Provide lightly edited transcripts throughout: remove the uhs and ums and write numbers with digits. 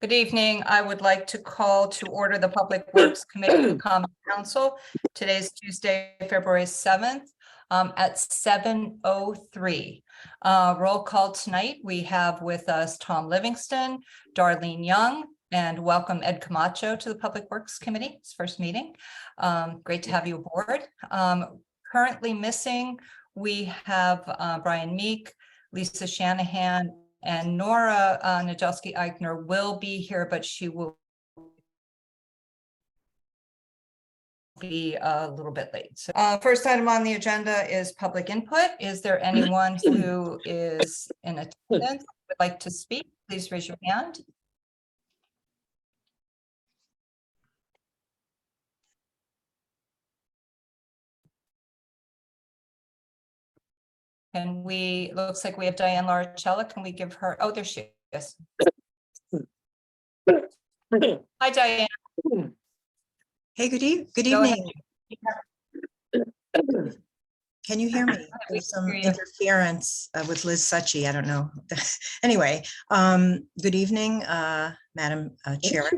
Good evening. I would like to call to order the Public Works Committee of the Common Council. Today's Tuesday, February 7th at 7:03. Roll call tonight. We have with us Tom Livingston, Darlene Young, and welcome Ed Camacho to the Public Works Committee, his first meeting. Great to have you aboard. Currently missing, we have Brian Meek, Lisa Shanahan, and Nora Najelski-Eichner will be here, but she will be a little bit late. So first item on the agenda is public input. Is there anyone who is in attendance would like to speak? Please raise your hand. And looks like we have Diane Laricella. Can we give her, oh, there she is. Hi, Diane. Hey, good Go ahead. evening. Can you hear me? There's some interference with Liz Suchy. I don't know. Anyway, good evening, Madam Chair.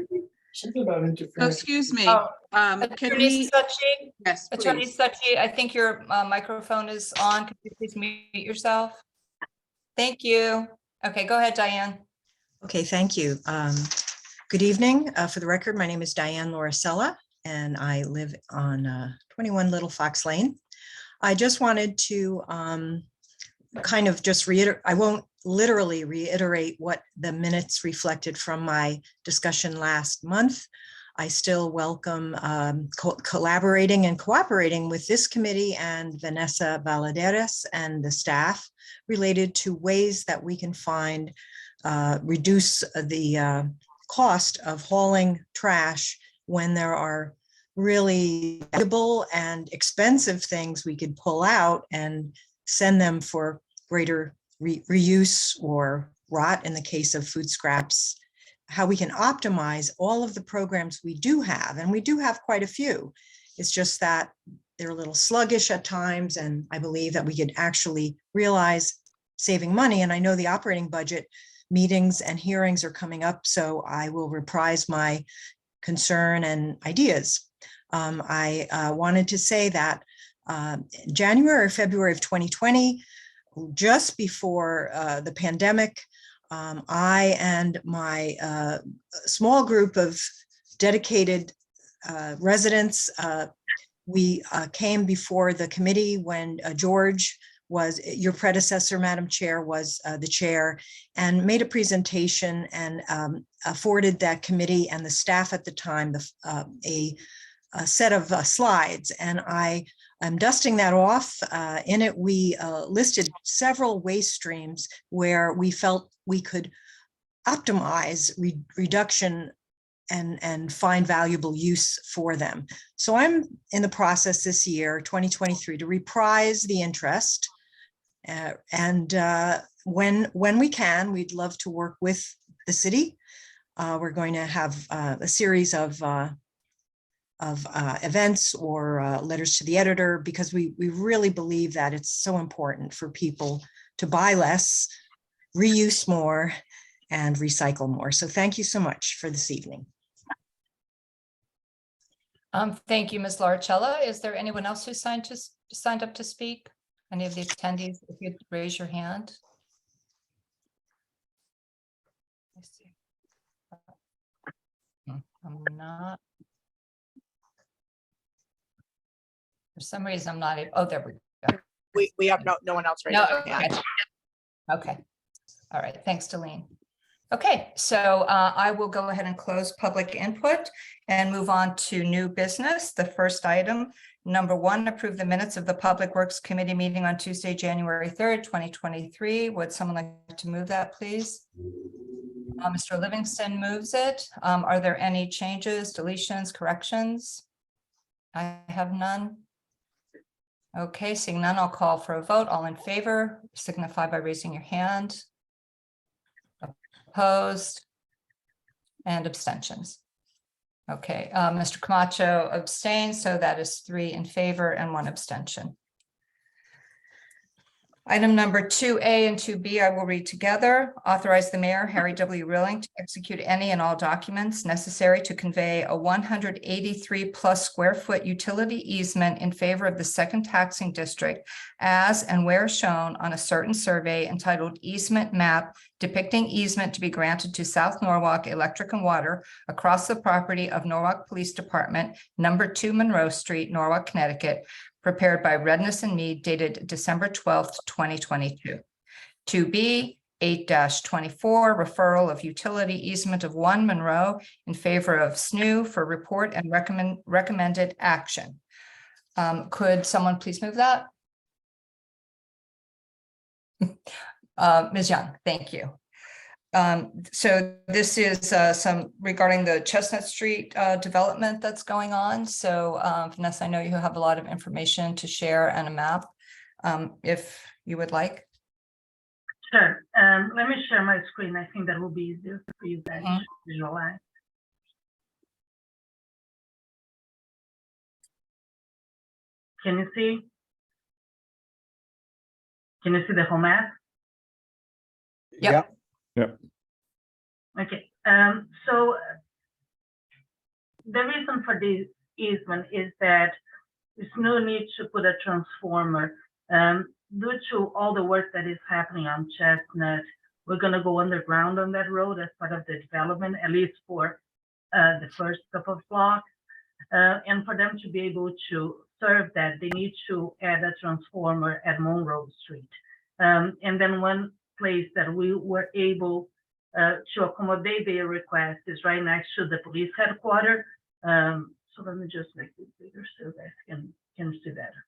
Something about Oh, interference. excuse me. Oh, Can Attorney we? Suchy, Yes, Attorney please. Suchy, I think your microphone is on. Could you please mute yourself? Thank you. Okay, go ahead, Diane. Okay, thank you. Good evening. For the record, my name is Diane Laricella, and I live on 21 Little Fox Lane. I just wanted to kind of just reiterate, I won't literally reiterate what the minutes reflected from my discussion last month. I still welcome collaborating and cooperating with this committee and Vanessa Valadares and the staff related to ways that we can find reduce the cost of hauling trash when there are really valuable and expensive things we could pull out and send them for greater reuse or rot in the case of food scraps. How we can optimize all of the programs we do have, and we do have quite a few. It's just that they're a little sluggish at times, and I believe that we could actually realize saving money. And I know the operating budget meetings and hearings are coming up, so I will reprise my concern and ideas. I wanted to say that January or February of 2020, just before the pandemic, I and my small group of dedicated residents, we came before the committee when George was, your predecessor, Madam Chair, was the chair, and made a presentation and afforded that committee and the staff at the time a set of slides. And I am dusting that off. In it, we listed several waste streams where we felt we could optimize reduction and find valuable use for them. So I'm in the process this year, 2023, to reprise the interest. When we can, we'd love to work with the city. We're going to have a series of events or letters to the editor, because we really believe that it's so important for people to buy less, reuse more, and recycle more. So thank you so much for this evening. Thank you, Ms. Laricella. Is there anyone else who signed up to speak? Any of the attendees, if you'd raise your hand. Let's see. I'm not. For some reason, I'm not able. Oh, there we go. We have no one else right now. Okay. Okay. All right. Thanks, Delene. Okay, so I will go ahead and close public input and move on to new business. The first item, number 1, approve the minutes of the Public Works Committee meeting on Tuesday, January 3rd, 2023. Would someone like to move that, please? Mr. Livingston moves it. Are there any changes, deletions, corrections? I have none. Okay, seeing none, I'll call for a vote. All in favor, signify by raising your hand. Opposed and abstentions. Okay, Mr. Camacho abstains, so that is 3 in favor and 1 abstention. Item number 2A and 2B, I will read together. Authorize the mayor, Harry W. Rilling, to execute any and all documents necessary to convey a 183 plus square foot utility easement in favor of the second taxing district as and where shown on a certain survey entitled Easement Map depicting easement to be granted to South Norwalk Electric and Water across the property of Norwalk Police Department, number 2 Monroe Street, Norwalk, Connecticut, prepared by Redness and Mead dated December 12th, 2022. 2B, 8-24, referral of utility easement of 1 Monroe in favor of SNU for report and recommended action. Could someone please move that? Ms. Young, thank you. So this is some regarding the Chestnut Street development that's going on. So Vanessa, I know you have a lot of information to share and a map, if you would like. Sure. Let me share my screen. I think that will be easier for you guys to visualize. Can you see? Can you see the whole map? Yep. Okay, so the reason for this easement is that there's no need to put a transformer. Due to all the work that is happening on Chestnut, we're going to go underground on that road as part of the development, at least for the first couple of blocks. And for them to be able to serve that, they need to add a transformer at Monroe Street. And then one place that we were able to accommodate their request is right next to the police headquarters. So let me just make this bigger so you guys can see better.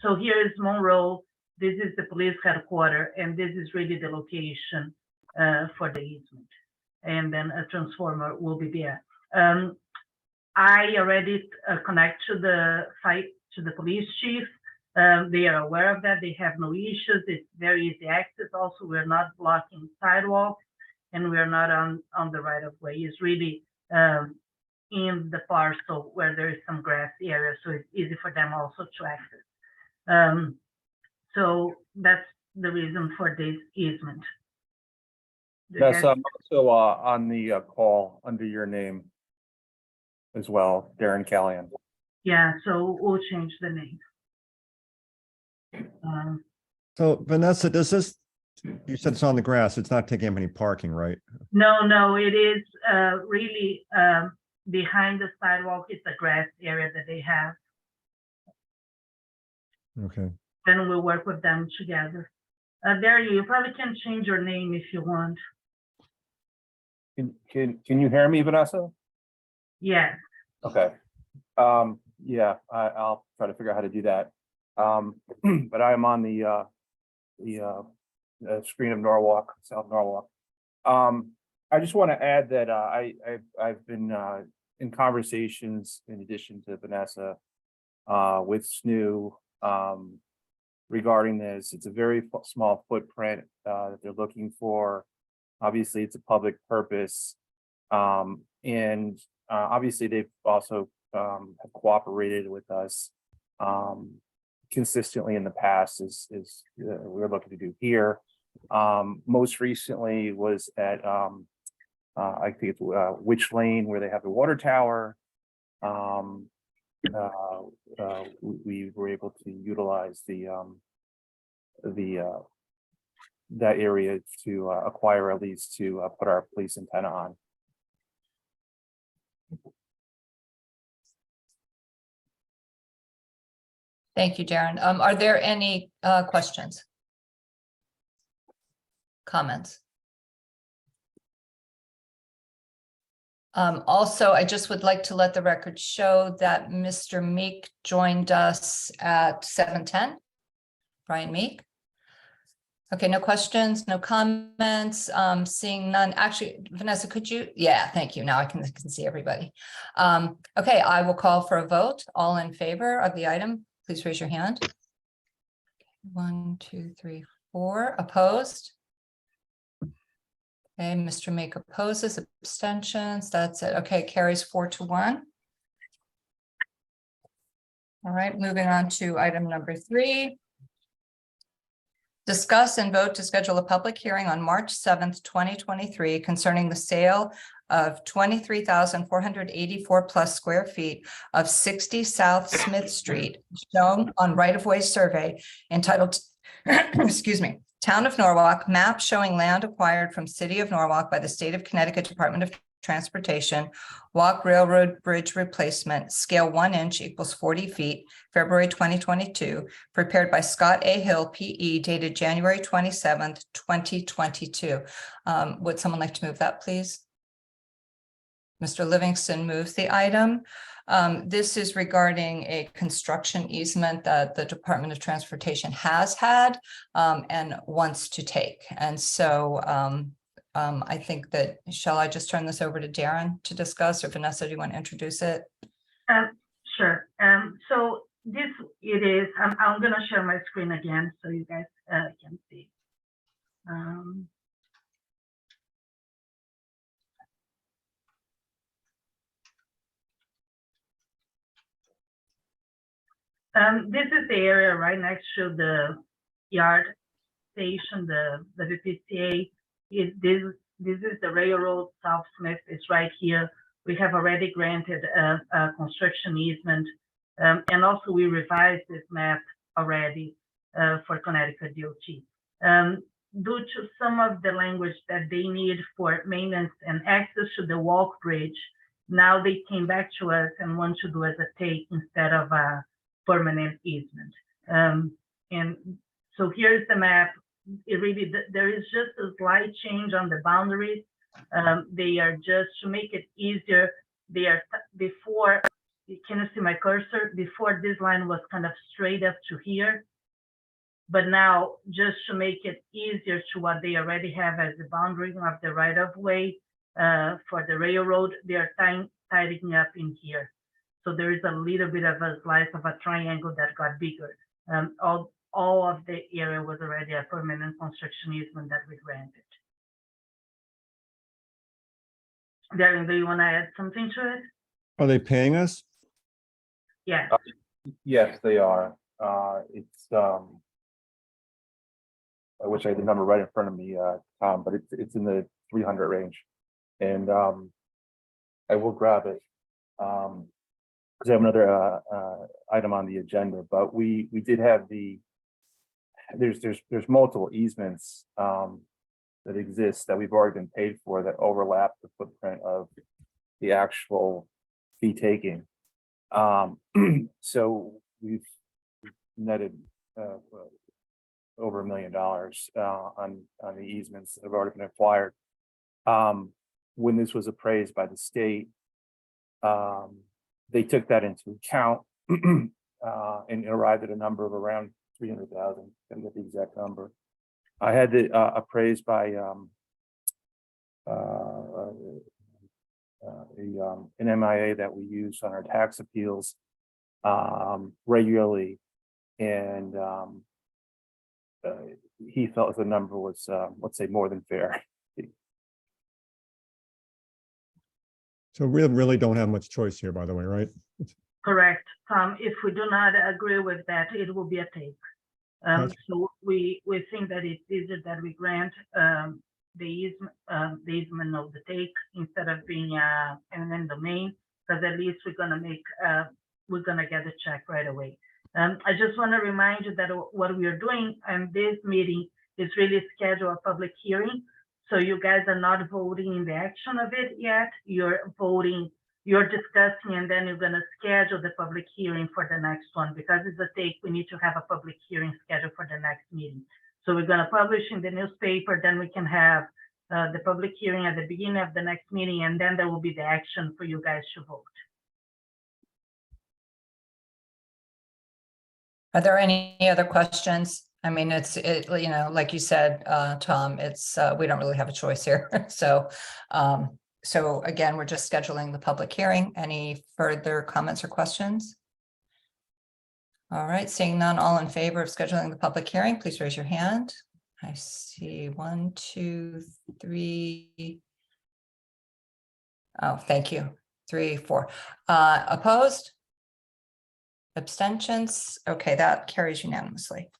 So here is Monroe. This is the police headquarters, and this is really the location for the easement. And then a transformer will be there. I already connect to the police chief. They are aware of that. They have no issues. It's very easy access. Also, we're not blocking sidewalks, and we're not on the right of way. It's really in the parcel where there is some grass area, so it's easy for them also to access. So that's the reason for this easement. That's also on the call under your name as well, Darren Callahan. Yeah, so we'll change the name. So Vanessa, does this, you said it's on the grass, it's not taking up any parking, right? No, it is really behind the sidewalk. It's a grass area that they have. Okay. Then we'll work with them together. Darren, you probably can change your name if you want. Can you hear me, Vanessa? Yes. Okay. Yeah, I'll try to figure out how to do that. But I am on the screen of Norwalk, South Norwalk. I just want to add that I've been in conversations in addition to Vanessa with SNU regarding this. It's a very small footprint that they're looking for. Obviously, it's a public purpose, and obviously they've also have cooperated with us consistently in the past, as we're looking to do here. Most recently was at I think it's Witch Lane, where they have the water tower. We were able to utilize that area to acquire a lease to put our police antenna on. Thank you, Darren. Are there any questions? Comments? Also, I just would like to let the record show that Mr. Meek joined us at 7:10. Brian Meek. Okay, no questions, no comments, seeing none. Actually, Vanessa, could you? Yeah, thank you. Now I can see everybody. Okay, I will call for a vote. All in favor of the item, please raise your hand. 1, 2, 3, 4. Opposed? Okay, Mr. Meek opposes. Abstentions. That's it. Okay, carries 4-1. All right, moving on to item number 3. Discuss and vote to schedule a public hearing on March 7th, 2023 concerning the sale of 23,484 plus square feet of 60 South Smith Street shown on right-of-way survey entitled, excuse me, Town of Norwalk, map showing land acquired from City of Norwalk by the State of Connecticut Department of Transportation, Walk Railroad Bridge Replacement, scale 1 inch equals 40 feet, February 2022, prepared by Scott A. Hill, PE, dated January 27th, 2022. Would someone like to move that, please? Mr. Livingston moves the item. This is regarding a construction easement that the Department of Transportation has had and wants to take. And so I think that, shall I just turn this over to Darren to discuss, or Vanessa, do you want to introduce it? Sure. So this it is. I'm gonna share my screen again so you guys can see. This is the area right next to the yard station, the VPCA. This is the railroad. South Smith is right here. We have already granted a construction easement, and also we revised this map already for Connecticut DOT. Due to some of the language that they need for maintenance and access to the walk bridge, now they came back to us and want to do as a take instead of a permanent easement. And so here's the map. It really, there is just a slight change on the boundaries. They are just to make it easier. They are before, can you see my cursor? Before this line was kind of straight up to here. But now, just to make it easier to what they already have as the boundary of the right of way for the railroad, they are tidying up in here. So there is a little bit of a slice of a triangle that got bigger. All of the area was already a permanent construction easement that we granted. Darren, do you want to add something to it? Are they paying us? Yes. Yes, they are. It's I wish I had the number right in front of me, Tom, but it's in the 300 range, and I will grab it because I have another item on the agenda. But we did have there's multiple easements that exist that we've already been paid for that overlap the footprint of the actual fee taking. So we've netted over $1 million on the easements that have already been acquired. When this was appraised by the state, they took that into account and arrived at a number of around 300,000. Can't get the exact number. I had it appraised by an MIA that we use on our tax appeals regularly, and he felt the number was, let's say, more than fair. So we really don't have much choice here, by the way, right? Correct, Tom. If we do not agree with that, it will be a take. So we think that it's easier that we grant the easement of the take instead of being an eminent domain, because at least we're gonna get a check right away. I just want to remind you that what we are doing in this meeting is really schedule a public hearing. So you guys are not voting in the action of it yet. You're voting, you're discussing, and then you're going to schedule the public hearing for the next one. Because it's a take, we need to have a public hearing scheduled for the next meeting. So we're going to publish in the newspaper, then we can have the public hearing at the beginning of the next meeting, and then there will be the action for you guys to vote. Are there any other questions? I mean, you know, like you said, Tom, it's we don't really have a choice here. So again, we're just scheduling the public hearing. Any further comments or questions? All right, seeing none, all in favor of scheduling the public hearing, please raise your hand. I see 1, 2, 3. Oh, thank you. 3, 4. Opposed? Abstentions? Okay, that carries unanimously.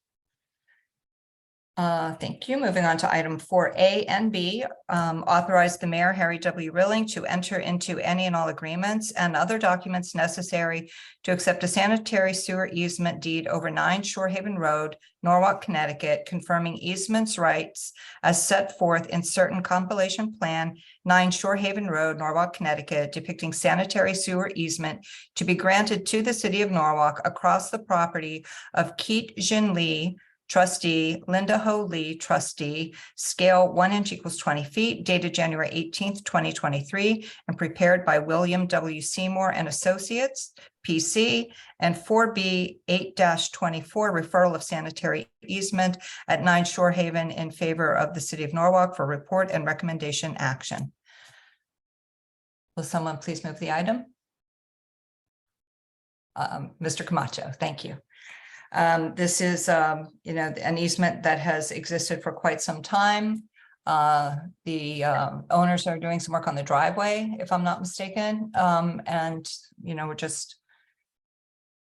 Thank you. Moving on to item 4A and B, authorize the mayor, Harry W. Rilling, to enter into any and all agreements and other documents necessary to accept a sanitary sewer easement deed over 9 Shore Haven Road, Norwalk, Connecticut, confirming easements rights as set forth in certain compilation plan 9 Shore Haven Road, Norwalk, Connecticut, depicting sanitary sewer easement to be granted to the city of Norwalk across the property of Keat Jin Lee, trustee, Linda Ho Lee, trustee, scale 1 inch equals 20 feet, dated January 18th, 2023, and prepared by William W. Seymour and Associates, PC, and 4B 8-24, referral of sanitary easement at 9 Shore Haven in favor of the city of Norwalk for report and recommendation action. Will someone please move the item? Mr. Camacho, thank you. This is, an easement that has existed for quite some time. The owners are doing some work on the driveway, if I'm not mistaken. And, we're just,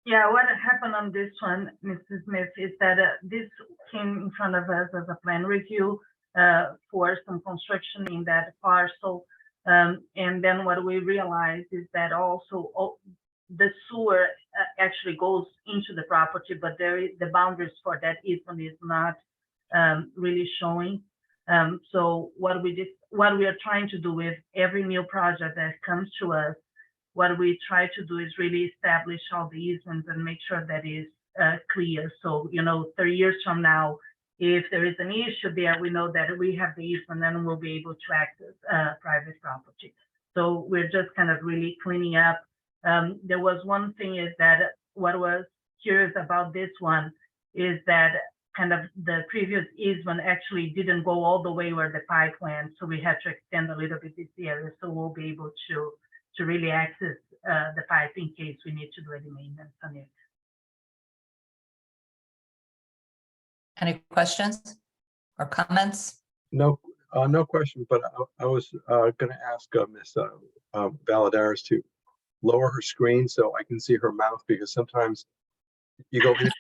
Yeah, what happened on this one, Mrs. Smith, is that this came in front of us as a plan review for some construction in that parcel. And then what we realized is that also the sewer actually goes into the property, but the boundaries for that easement is not really showing. So what we are trying to do with every new project that comes to us, what we try to do is really establish all the easements and make sure that is clear. So, 3 years from now, if there is an issue there, we know that we have the easement and we'll be able to access private property. So we're just kind of really cleaning up. There was one thing is that what was curious about this one is that kind of the previous easement actually didn't go all the way where the pipe went. So we had to extend a little bit this area. So we'll be able to really access the pipe in case we need to do any maintenance on it. any questions or comments? No, no question, but I was gonna ask Miss Valadares to lower her screen so I can see her mouth, because sometimes you go in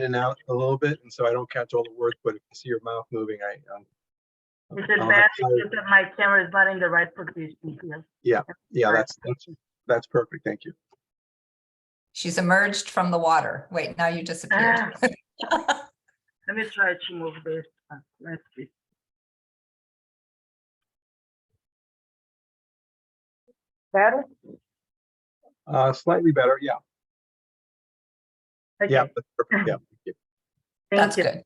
and out, a little bit, and so I don't catch all the words, but if you see your mouth moving, Is it bad because my camera is not in the right position here? yeah, that's perfect. Thank you. She's emerged from the water. Wait, now you disappeared. Let me try to move this. Let's see. Better? Slightly better. Yeah. Okay. Yeah. That's perfect. Yeah. Thank you. That's Thank you.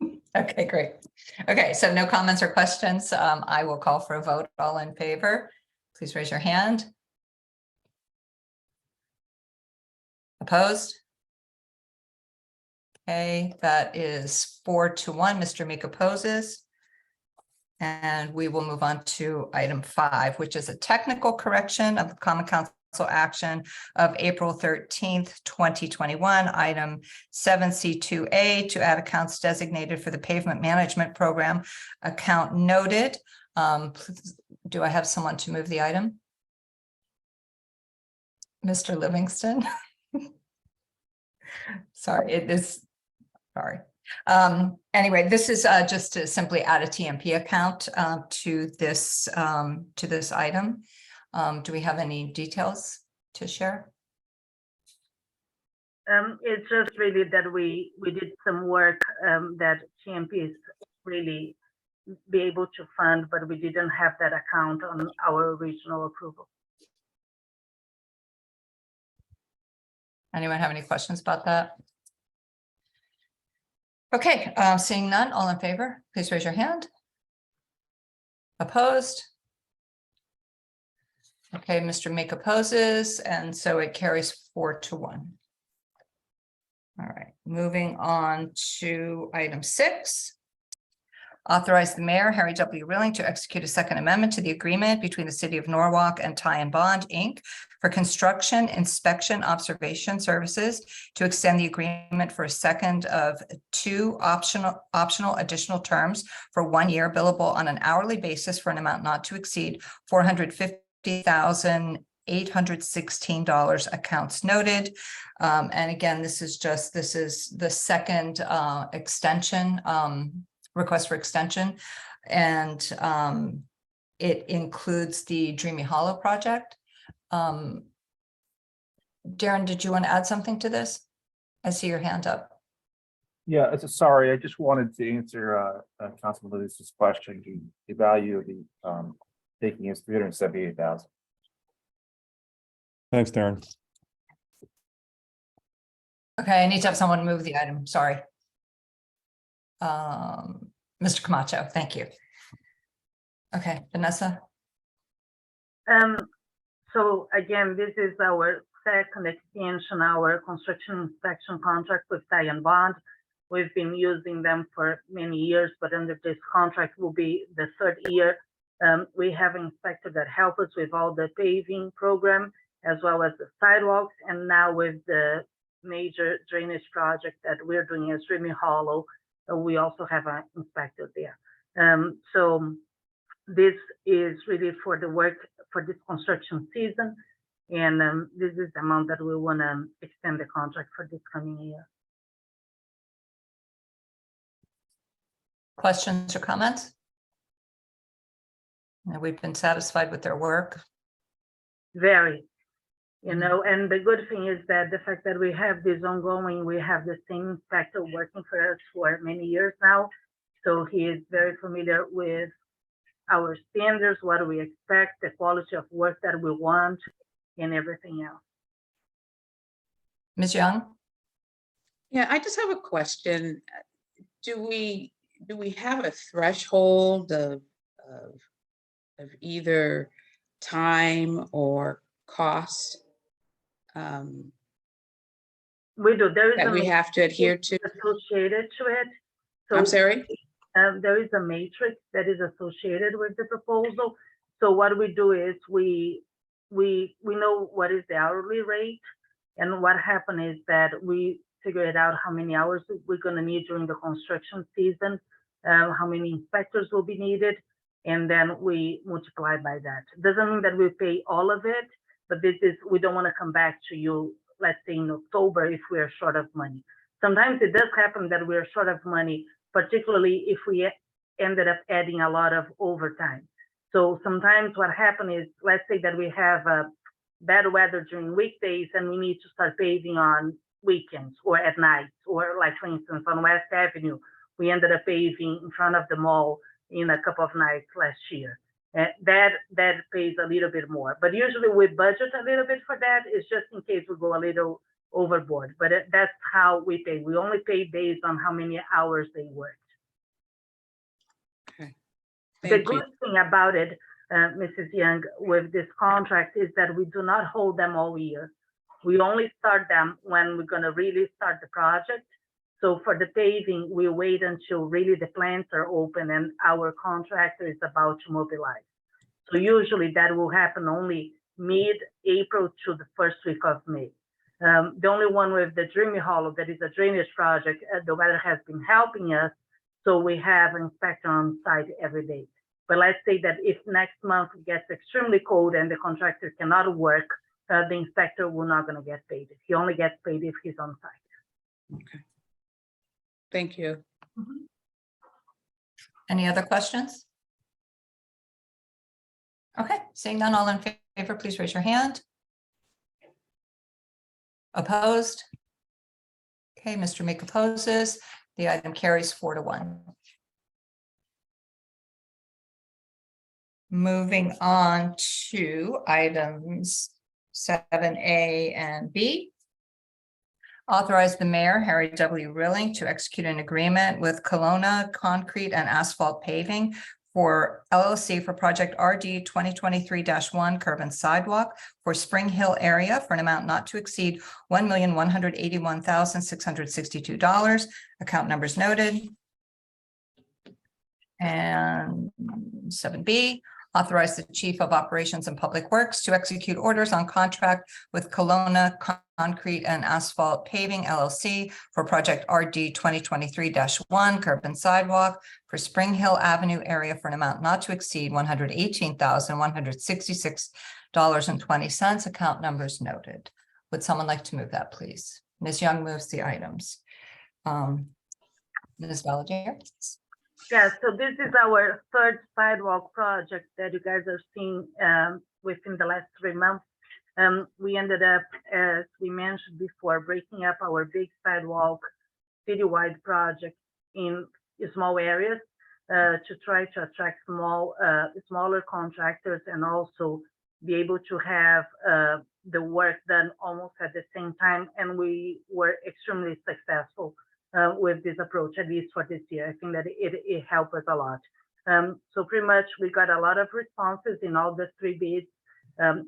good. Okay, great. Okay, so no comments or questions. I will call for a vote. All in favor, please raise your hand. Opposed? Okay, that is 4-1. Mr. Meek opposes. And we will move on to item 5, which is a technical correction of the Common Council action of April 13th, 2021, item 7C2A, to add accounts designated for the pavement management program. Account noted. Do I have someone to move the item? Mr. Livingston? Sorry, it is, sorry. Anyway, this is just to simply add a TMP account to this item. Do we have any details to share? It's just really that we did some work that TMPs really be able to fund, but we didn't have that account on our original approval. Anyone have any questions about that? Okay, seeing none, all in favor, please raise your hand. Opposed? Okay, Mr. Meek opposes, and so it carries 4-1. All right, moving on to item 6. Authorize the mayor, Harry W. Rilling, to execute a second amendment to the agreement between the city of Norwalk and Ty and Bond, Inc. for construction, inspection, observation services to extend the agreement for a second of 2 optional additional terms for 1 year, billable on an hourly basis for an amount not to exceed $450,000 $816, accounts noted. And again, this is the second extension, request for extension. And it includes the Dreamy Hollow project. Darren, did you want to add something to this? I see your hand up. Yeah, sorry, I just wanted to answer Councilman Lewis's question. The value of the taking is $378,000. Thanks, Darren. Okay, I need to have someone move the item, sorry. Mr. Camacho, thank you. Okay, Vanessa? So again, this is our second extension, our construction inspection contract with Ty and Bond. We've been using them for many years, but under this contract will be the third year. We have an inspector that help us with all the paving program, as well as the sidewalks, and now with the major drainage project that we're doing as Dreamy Hollow, we also have an inspector there. So this is really for the work for this construction season, and this is the amount that we want to extend the contract for this coming year. Questions or comments? No, we've been satisfied with their work. Very, you know, and the good thing is that the fact that we have this ongoing, we have the same inspector working for us for many years now. So he is very familiar with our standards, what we expect, the quality of work that we want, and everything else. Ms. Young? Yeah, I just have a question. Do we have a threshold of either time or cost We do. There is that we have to adhere to? associated to it. So I'm sorry? there is a matrix that is associated with the proposal. So what we do is we know what is the hourly rate, and what happened is that we figured out how many hours we're going to need during the construction season, how many inspectors will be needed, and then we multiply by that. Doesn't mean that we pay all of it, but we don't want to come back to you, let's say in October, if we are short of money. Sometimes it does happen that we are short of money, particularly if we ended up adding a lot of overtime. So sometimes what happens is, let's say that we have bad weather during weekdays and we need to start paving on weekends or at night, or like for instance on West Avenue, we ended up paving in front of the mall in a couple of nights last year. That pays a little bit more, but usually we budget a little bit for that. It's just in case we go a little overboard, but that's how we pay. We only pay based on how many hours they worked. Okay. The Thank you. good thing about it, Mrs. Young, with this contract is that we do not hold them all year. We only start them when we're going to really start the project. So for the paving, we wait until really the plants are open and our contractor is about to mobilize. So usually that will happen only mid-April to the first week of May. The only one with the Dreamy Hollow, that is a drainage project, the weather has been helping us, so we have an inspector on site every day. But let's say that if next month gets extremely cold and the contractor cannot work, the inspector will not going to get paid. He only gets paid if he's on site. Okay. Thank you. Any other questions? Okay, seeing none, all in favor, please raise your hand. Opposed? Okay, Mr. Meek opposes. The item carries 4-1. Moving on to items 7A and B. Authorize the mayor, Harry W. Rilling, to execute an agreement with Kelowna Concrete and Asphalt Paving for LLC for project RD 2023-1 curb and sidewalk for Spring Hill area for an amount not to exceed $1,181,662. Account numbers noted. And 7B, authorize the Chief of Operations and Public Works to execute orders on contract with Kelowna Concrete and Asphalt Paving LLC for project RD 2023-1 curb and sidewalk for Spring Hill Avenue area for an amount not to exceed $118,166 $1,000.20. Account numbers noted. Would someone like to move that, please? Ms. Young moves the items. Ms. Valadier? Yeah, so this is our third sidewalk project that you guys are seeing within the last 3 months. We ended up, as we mentioned before, breaking up our big sidewalk citywide project in small areas to try to attract smaller contractors and also be able to have the work done almost at the same time. And we were extremely successful with this approach, at least for this year. I think that it helped us a lot. So pretty much we got a lot of responses in all the 3 bids.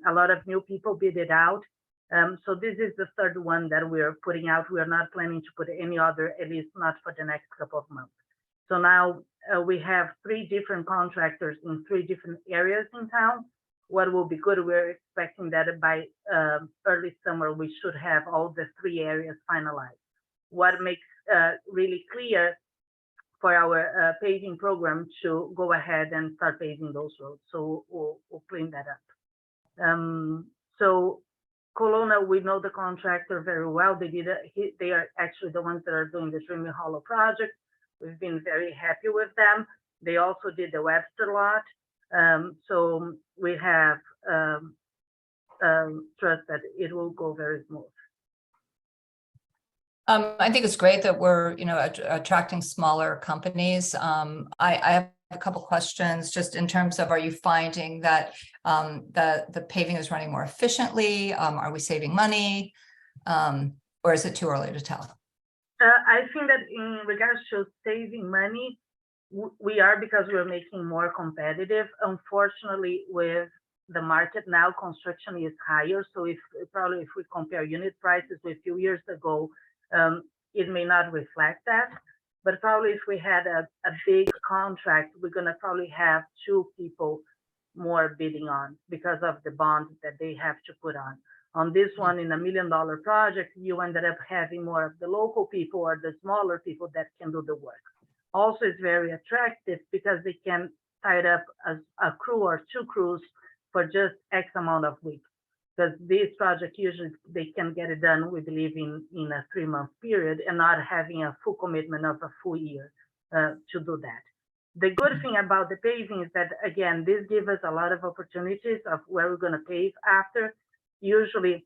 A lot of new people bid it out. So this is the third one that we're putting out. We are not planning to put any other, at least not for the next couple of months. So now we have 3 different contractors in 3 different areas in town. What will be good, we're expecting that by early summer, we should have all the 3 areas finalized. What makes really clear for our paving program to go ahead and start paving those roads. So we'll clean that up. So Colonna, we know the contractor very well. They are actually the ones that are doing the Dreamy Hollow project. We've been very happy with them. They also did the Webster lot. So we have trust that it will go very smooth. I think it's great that we're, attracting smaller companies. I have a couple questions just in terms of, are you finding that the paving is running more efficiently? Are we saving money? Or is it too early to tell? I think that in regards to saving money, we are, because we're making more competitive. Unfortunately, with the market now, construction is higher. So if we compare unit prices with a few years ago, it may not reflect that. But probably if we had a big contract, we're going to probably have 2 people more bidding on because of the bond that they have to put on. On this one, in $1 million project, you ended up having more of the local people or the smaller people that can do the work. Also, it's very attractive because they can tie it up as a crew or 2 crews for just X amount of weeks. Because these projects usually they can get it done, we believe, in a 3-month period and not having a full commitment of a full year to do that. The good thing about the paving is that, again, this gives us a lot of opportunities of where we're going to pave after. Usually,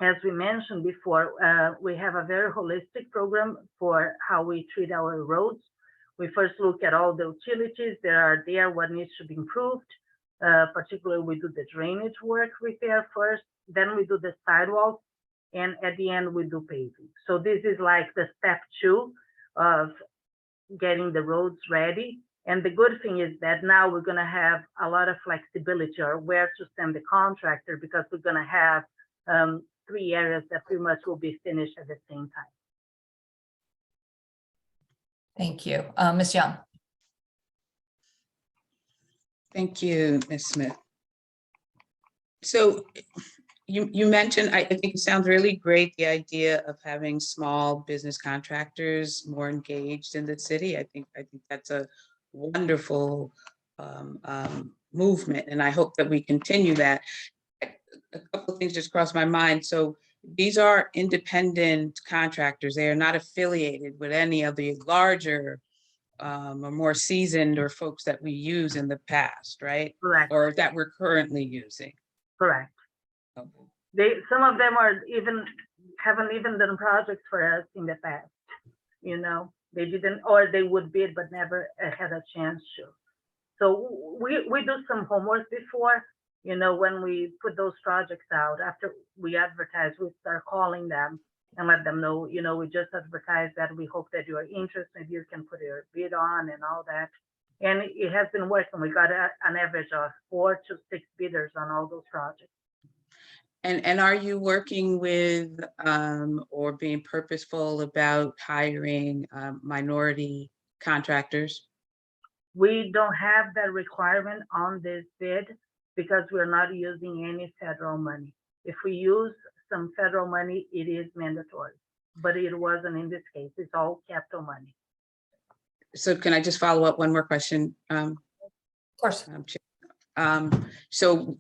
as we mentioned before, we have a very holistic program for how we treat our roads. We first look at all the utilities that are there, what needs to be improved. Particularly, we do the drainage work repair first, then we do the sidewalks, and at the end, we do paving. So this is like the step 2 of getting the roads ready. And the good thing is that now we're going to have a lot of flexibility or where to send the contractor, because we're going to have 3 areas that pretty much will be finished at the same time. Thank you. Ms. Young. Thank you, Ms. Smith. So you mentioned, I think it sounds really great, the idea of having small business contractors more engaged in the city. I think that's a wonderful movement, and I hope that we continue that. A couple of things just crossed my mind. So these are independent contractors. They are not affiliated with any of the larger or more seasoned or folks that we use in the past, right? Correct. Or that we're currently using. Correct. Okay. Some of them haven't even done projects for us in the past. They didn't, or they would bid but never had a chance to. So we do some homework before. When we put those projects out, after we advertise, we start calling them and let them know, we just advertised that. We hope that you are interested. Maybe you can put your bid on and all that. And it has been working. We got an average of 4 to 6 bidders on all those projects. And are you working with or being purposeful about hiring minority contractors? We don't have that requirement on this bid because we're not using any federal money. If we use some federal money, it is mandatory, but it wasn't in this case. It's all capital money. So can I just follow up one more question? Of course. So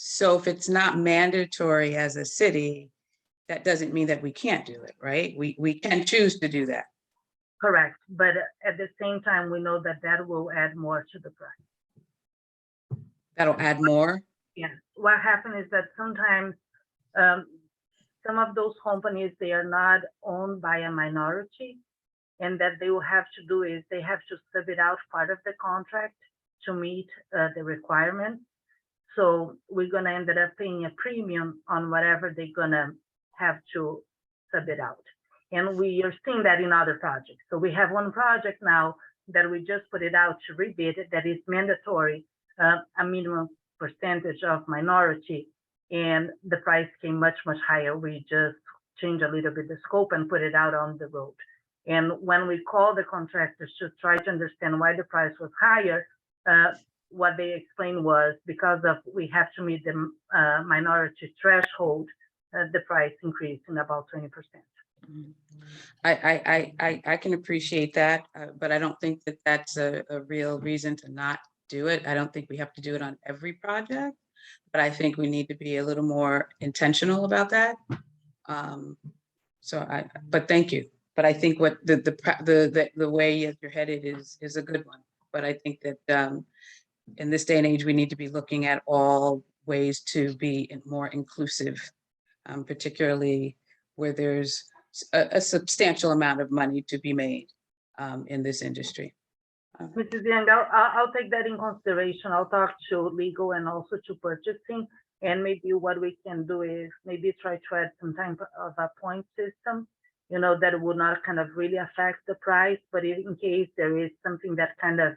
So if it's not mandatory as a city, that doesn't mean that we can't do it, right? We can choose to do that. Correct, but at the same time, we know that that will add more to the price. That'll add more. Yeah, what happened is that sometimes some of those companies, they are not owned by a minority, and that they will have to do is they have to sub it out part of the contract to meet the requirement. So we're gonna end up paying a premium on whatever they're gonna have to sub it out. And we are seeing that in other projects. So we have one project now that we just put it out to rebid that is mandatory, a minimum percentage of minority, and the price came much, much higher. We just changed a little bit the scope and put it out on the road. And when we call the contractors to try to understand why the price was higher, what they explained was because of we have to meet the minority threshold, the price increased in about 20%. I can appreciate that, but I don't think that that's a real reason to not do it. I don't think we have to do it on every project, but I think we need to be a little more intentional about that. But thank you. But I think what the way you're headed is a good one. But I think that in this day and age, we need to be looking at all ways to be more inclusive, particularly where there's a substantial amount of money to be made in this industry. Mrs. Young, I'll take that in consideration. I'll talk to legal and also to purchasing. And maybe what we can do is maybe try to add some type of a point system, you know, that would not kind of really affect the price, but in case there is something that kind of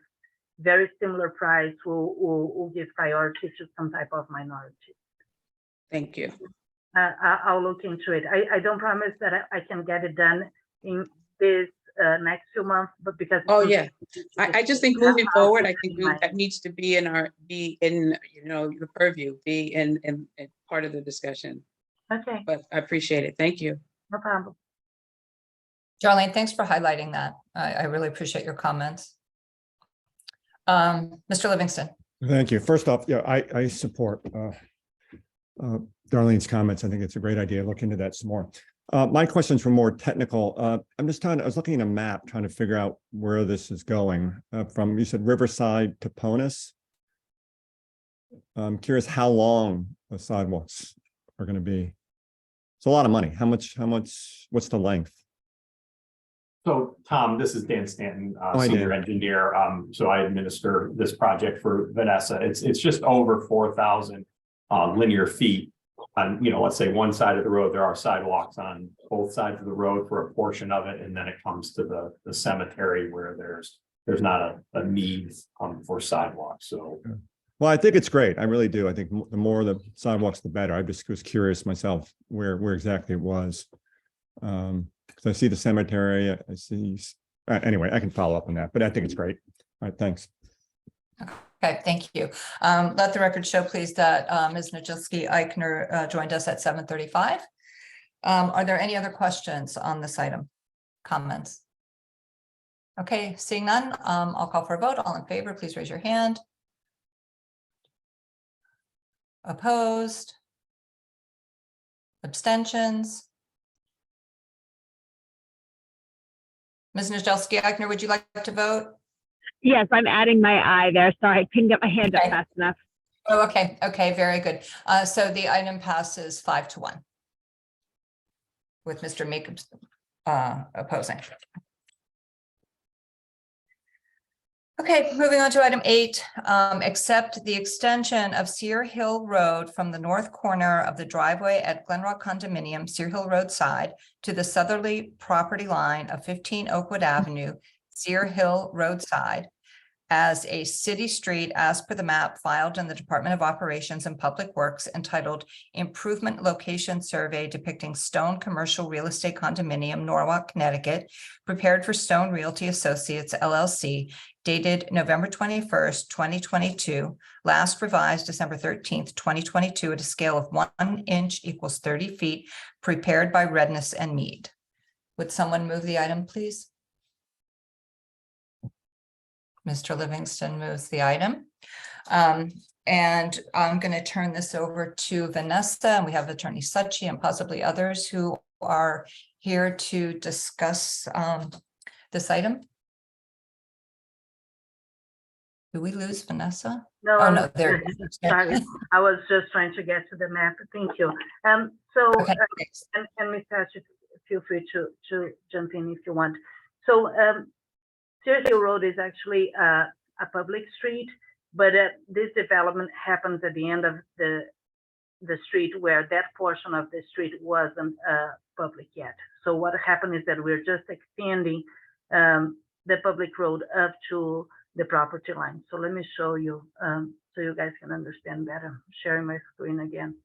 very similar price, will give priority to some type of minority. Thank you. I'll look into it. I don't promise that I can get it done in this next few months, but because Oh yeah, I just think moving forward, I think that needs to be in the purview, be in part of the discussion. Okay, But I appreciate it. Thank you. no problem. Darlene, thanks for highlighting that. I really appreciate your comments. Mr. Livingston. Thank you. First off, yeah, I support Darlene's comments. I think it's a great idea. Look into that some more. My questions were more technical. I was looking at a map, trying to figure out where this is going from, you said Riverside to Ponus. I'm curious how long the sidewalks are going to be. It's a lot of money. How much, what's the length? So Tom, this is Dan Stanton, Hi, senior Dan. engineer. So I administer this project for Vanessa. It's just over 4,000 linear feet. On, let's say one side of the road, there are sidewalks on both sides of the road for a portion of it, and then it comes to the cemetery where there's not a need for sidewalks. So. Well, I think it's great. I really do. I think the more the sidewalks, the better. I just was curious myself where exactly it was. Because I see the cemetery, I see, anyway, I can follow up on that, but I think it's great. All right, thanks. Okay, thank you. Let the record show, please, that Ms. Najilski Eichner joined us at 7:35. Are there any other questions on this item? Comments? Okay, seeing none, I'll call for a vote. All in favor, please raise your hand. Opposed? Abstentions? Ms. Najilski Eichner, would you like to vote? Yes, I'm adding my eye there. Sorry, I couldn't get my hand up Okay. fast enough. Oh, okay, very good. So the item passes 5-1 with Mr. Meek opposing. Okay, moving on to item 8, accept the extension of Sear Hill Road from the north corner of the driveway at Glenrock Condominium, Sear Hill Road side, to the southerly property line of 15 Oakwood Avenue, Sear Hill Roadside, as a city street as per the map filed in the Department of Operations and Public Works entitled Improvement Location Survey depicting Stone Commercial Real Estate Condominium, Norwalk, Connecticut, prepared for Stone Realty Associates, LLC, dated November 21st, 2022, last revised December 13th, 2022, at a scale of 1 inch equals 30 feet, prepared by Redness and Mead. Would someone move the item, please? Mr. Livingston moves the item. And I'm going to turn this over to Vanessa, and we have Attorney Suchi and possibly others who are here to discuss this item. Do we lose Vanessa? No, Oh, I'm no, there. it is. sorry. I was just trying to get to the map. Thank you. So, Okay, thanks. and Ms. Thatcher, feel free to jump in if you want. So, Sear Hill Road is actually a public street, but this development happens at the end of the street where that portion of the street wasn't public yet. So what happened is that we're just extending the public road up to the property line. So let me show you so you guys can understand better. I'm sharing my screen again.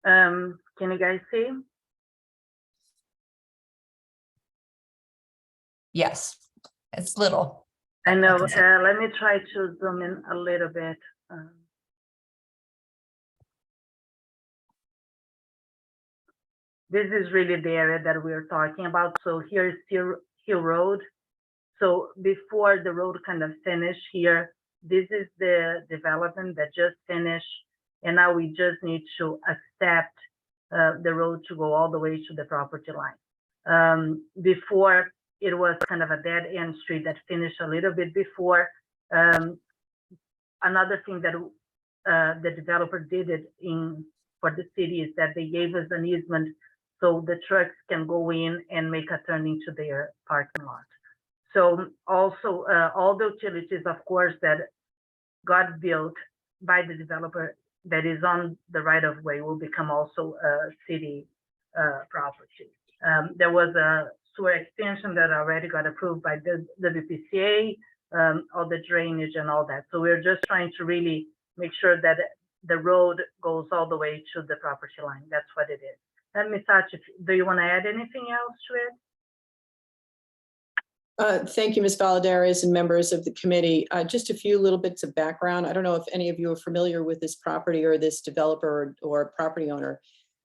Can you guys see? Yes, it's little. I know. can see. Let me try to zoom in a little bit. This is really the area that we're talking about. So here's Sear Hill Road. So before the road kind of finished here, this is the development that just finished. And now we just need to accept the road to go all the way to the property line. Before, it was kind of a dead end street that finished a little bit before. Another thing that the developer did it for the city is that they gave us an easement so the trucks can go in and make a turn into their parking lot. So also all the utilities, of course, that got built by the developer that is on the right of way will become also city property. There was a sewer extension that already got approved by the WPCA, all the drainage and all that. So we're just trying to really make sure that the road goes all the way to the property line. That's what it is. And Ms. Thatcher, do you want to add anything else to it? Thank you, Ms. Valladares and members of the committee. Just a few little bits of background. I don't know if any of you are familiar with this property or this developer or property owner,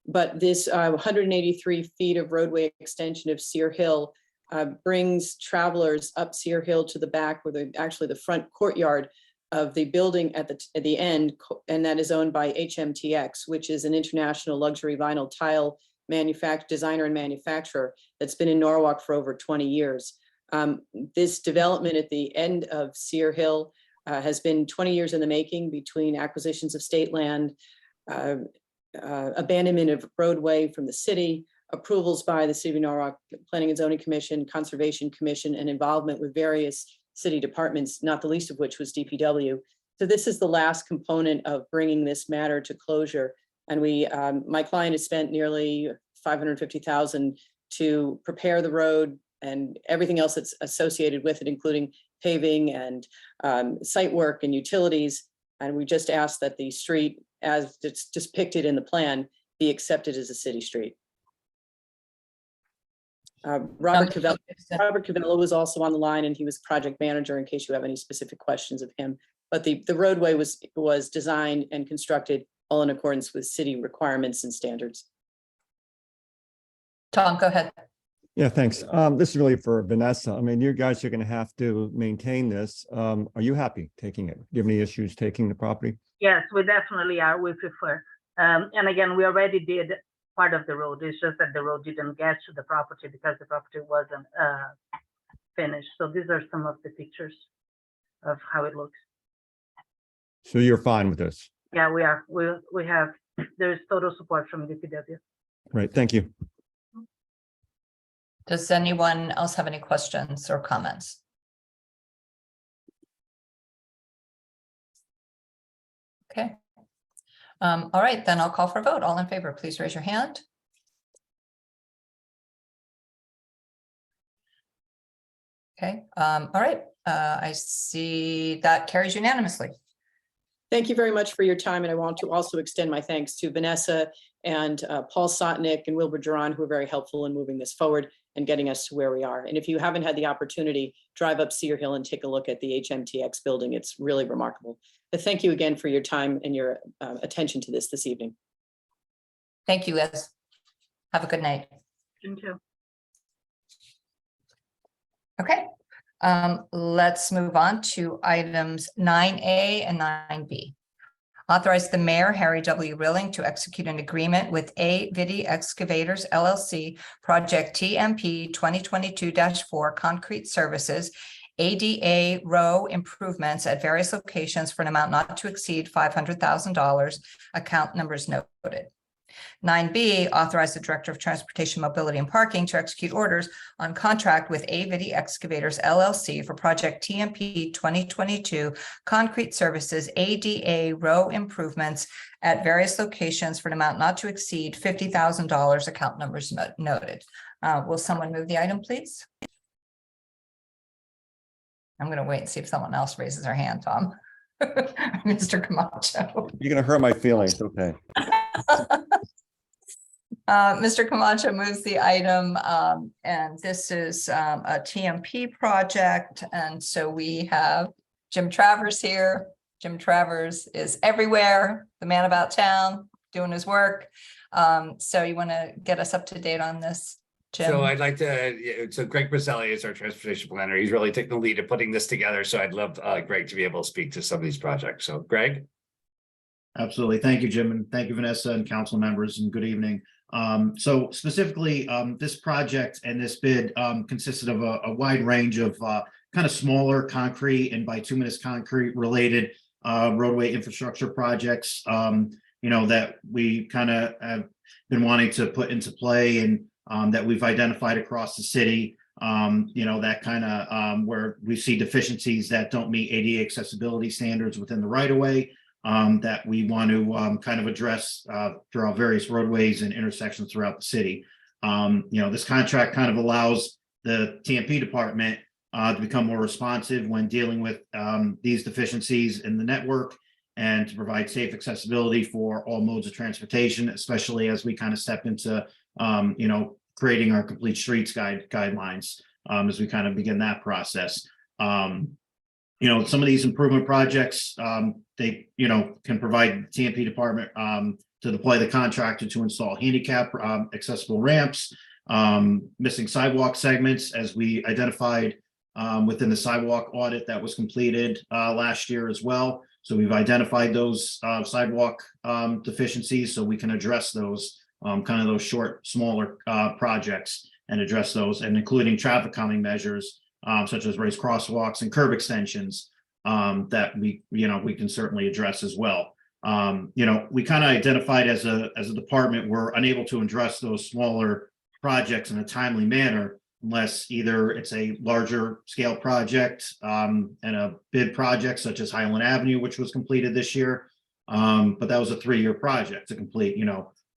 but this 183 feet of roadway extension of Sear Hill brings travelers up Sear Hill to the back where actually the front courtyard of the building at the end, and that is owned by HMTX, which is an international luxury vinyl tile designer and manufacturer that's been in Norwalk for over 20 years. This development at the end of Sear Hill has been 20 years in the making between acquisitions of state land, abandonment of roadway from the city, approvals by the City of Norwalk Planning and Zoning Commission, Conservation Commission, and involvement with various city departments, not the least of which was DPW. So this is the last component of bringing this matter to closure. And my client has spent nearly $550,000 to prepare the road and everything else that's associated with it, including paving and site work and utilities. And we just asked that the street, as it's depicted in the plan, be accepted as a city street. Robert Cavella was also on the line, and he was project manager in case you have any specific questions of him. But the roadway was designed and constructed all in accordance with city requirements and standards. Tom, go ahead. Yeah, thanks. This is really for Vanessa. I mean, you guys are going to have to maintain this. Are you happy taking it? Do you have any issues taking the property? Yes, we definitely are. We prefer. And again, we already did part of the road. It's just that the road didn't get to the property because the property wasn't finished. So these are some of the pictures of how it looks. So you're fine with this? Yeah, we are. We have, there's total support from DPW. Right, thank you. Does anyone else have any questions or comments? Okay. All right, then I'll call for a vote. All in favor, please raise your hand. Okay, all right. I see that carries unanimously. Thank you very much for your time. And I want to also extend my thanks to Vanessa and Paul Sotnick and Wilbur Duran, who are very helpful in moving this forward and getting us to where we are. And if you haven't had the opportunity, drive up Sear Hill and take a look at the HMTX building. It's really remarkable. But thank you again for your time and your attention to this evening. Thank you, Liz. Have a good night. June 2. Okay, let's move on to items 9A and 9B. Authorize the mayor, Harry W. Rilling, to execute an agreement with A-Vidi Excavators LLC, Project TMP 2022-4 Concrete Services, ADA row improvements at various locations for an amount not to exceed $500,000, account numbers noted. 9B, authorize the Director of Transportation, Mobility, and Parking to execute orders on contract with A-Vidi Excavators LLC for Project TMP 2022 Concrete Services ADA row improvements at various locations for an amount not to exceed $50,000, account numbers noted. Will someone move the item, please? I'm going to wait and see if someone else raises their hand, Tom. Mr. Camacho. You're gonna hurt my feelings, okay? Mr. Camacho moves the item, and this is a TMP project. And so we have Jim Travers here. Jim Travers is everywhere, the man about town, doing his work. So you want to get us up to date on this, Jim? So I'd like to, so Greg Briselli is our transportation planner. He's really taking the lead in putting this together. So I'd love Greg to be able to speak to some of these projects. So Greg? Absolutely. Thank you, Jim, and thank you, Vanessa and council members, and good evening. So specifically, this project and this bid consisted of a wide range of kind of smaller concrete and bituminous concrete related roadway infrastructure projects, that we kind of have been wanting to put into play and that we've identified across the city, that kind of where we see deficiencies that don't meet ADA accessibility standards within the right of way. That we want to kind of address throughout various roadways and intersections throughout the city. This contract kind of allows the TMP department to become more responsive when dealing with these deficiencies in the network and to provide safe accessibility for all modes of transportation, especially as we kind of step into, creating our complete streets guidelines as we kind of begin that process. Some of these improvement projects, they, can provide the TMP department to deploy the contractor to install handicap accessible ramps, missing sidewalk segments, as we identified within the sidewalk audit that was completed last year as well. So we've identified those sidewalk deficiencies, so we can address those kind of those short, smaller projects and address those, and including traffic calming measures, such as raised crosswalks and curb extensions that we can certainly address as well. We kind of identified as a department, we're unable to address those smaller projects in a timely manner unless either it's a larger scale project and a bid project such as Highland Avenue, which was completed this year. But that was a 3-year project to complete,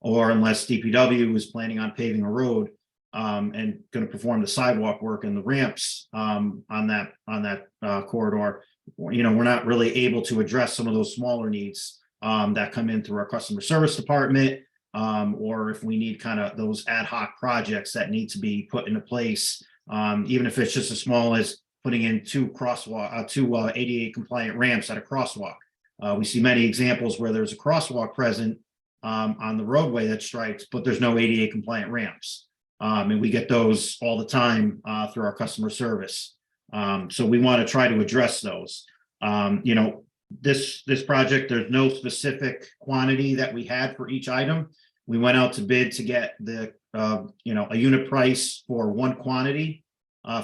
or unless DPW was planning on paving a road and going to perform the sidewalk work and the ramps on that corridor. We're not really able to address some of those smaller needs that come in through our customer service department, or if we need kind of those ad hoc projects that need to be put into place, even if it's just as small as putting in two ADA compliant ramps at a crosswalk. We see many examples where there's a crosswalk present on the roadway that's striped, but there's no ADA compliant ramps. And we get those all the time through our customer service. So we want to try to address those. This project, there's no specific quantity that we had for each item. We went out to bid to get the a unit price for one quantity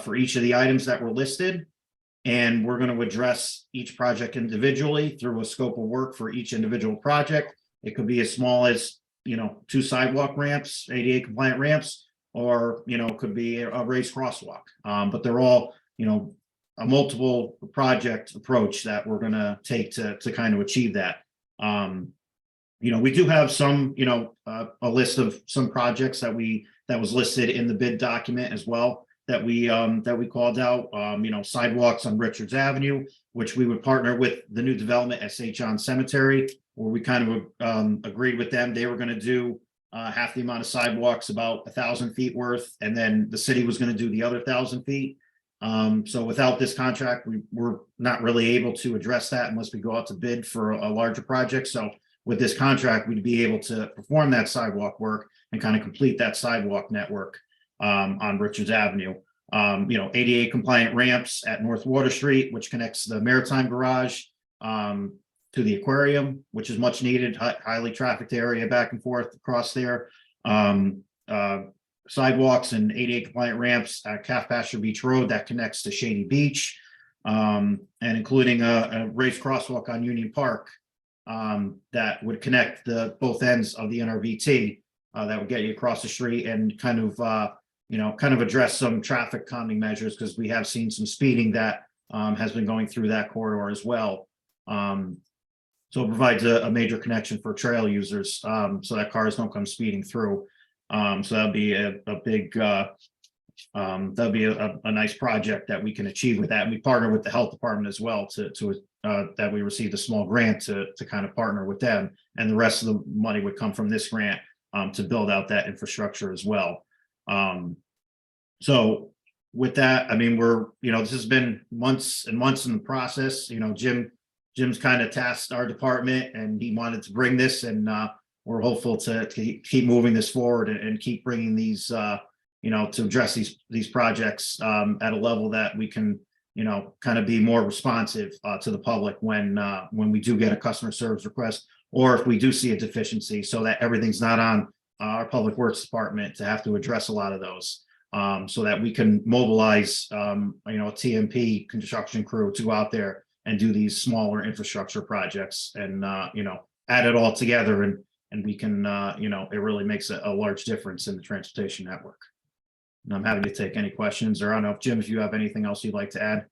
for each of the items that were listed. And we're going to address each project individually through a scope of work for each individual project. It could be as small as 2 sidewalk ramps, ADA compliant ramps, or it could be a raised crosswalk. But they're all a multiple project approach that we're going to take to kind of achieve that. We do have some a list of some projects that was listed in the bid document as well that we called out. Sidewalks on Richards Avenue, which we would partner with the new development at St. John Cemetery, where we kind of agreed with them. They were going to do half the amount of sidewalks, about 1,000 feet worth, and then the city was going to do the other 1,000 feet. So without this contract, we're not really able to address that unless we go out to bid for a larger project. So with this contract, we'd be able to perform that sidewalk work and kind of complete that sidewalk network. on Richards Avenue. ADA compliant ramps at North Water Street, which connects the Maritime Garage to the aquarium, which is much needed, highly trafficked area back and forth across there. Sidewalks and ADA compliant ramps at Calf Pasture Beach Road that connects to Shady Beach, and including a raised crosswalk on Union Park that would connect the both ends of the NRVT that would get you across the street and kind of address some traffic calming measures, because we have seen some speeding that has been going through that corridor as well. So it provides a major connection for trail users, so that cars don't come speeding through. So that'd be a big, that'd be a nice project that we can achieve with that. And we partner with the health department as well that we received a small grant to kind of partner with them. And the rest of the money would come from this grant to build out that infrastructure as well. So with that, I mean, this has been months and months in the process. Jim's kind of tasked our department, and he wanted to bring this, and we're hopeful to keep moving this forward and keep bringing these, to address these projects at a level that we can, kind of be more responsive to the public when we do get a customer service request, or if we do see a deficiency, so that everything's not on our public works department to have to address a lot of those. So that we can mobilize, a TMP construction crew to go out there and do these smaller infrastructure projects, and add it all together, and we can, it really makes a large difference in the transportation network. And I'm happy to take any questions, or I don't know if Jim, if you have anything else you'd like to add.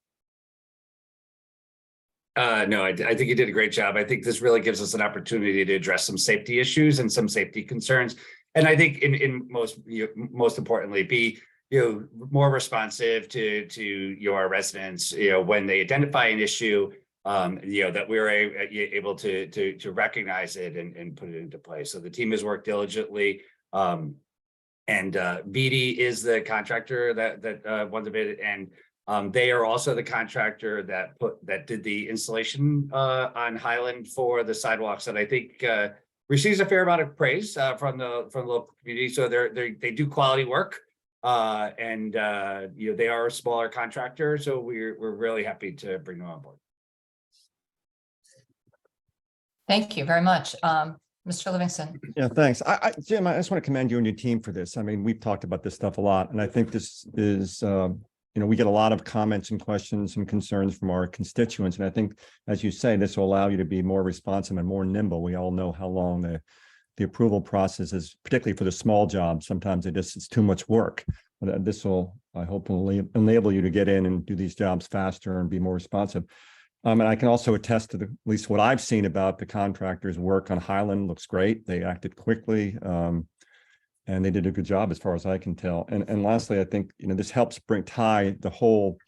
No, I think you did a great job. I think this really gives us an opportunity to address some safety issues and some safety concerns. And I think in most importantly, be more responsive to your residents, when they identify an issue, that we're able to recognize it and put it into place. So the team has worked diligently, and BD is the contractor that won the bid, and they are also the contractor that did the installation on Highland for the sidewalks, that I think receives a fair amount of praise from the local community. So they do quality work. And they are a smaller contractor, so we're really happy to bring them on board. Thank you very much. Mr. Livingston. Yeah, thanks. Jim, I just want to commend you and your team for this. I mean, we've talked about this stuff a lot, and I think this is, we get a lot of comments and questions and concerns from our constituents. And I think, as you say, this will allow you to be more responsive and more nimble. We all know how long the approval process is, particularly for the small jobs. Sometimes it's too much work, but this will, I hope, will enable you to get in and do these jobs faster and be more responsive. And I can also attest to at least what I've seen about the contractors' work on Highland. Looks great. They acted quickly, and they did a good job as far as I can tell. And lastly, I think, this helps tie the whole,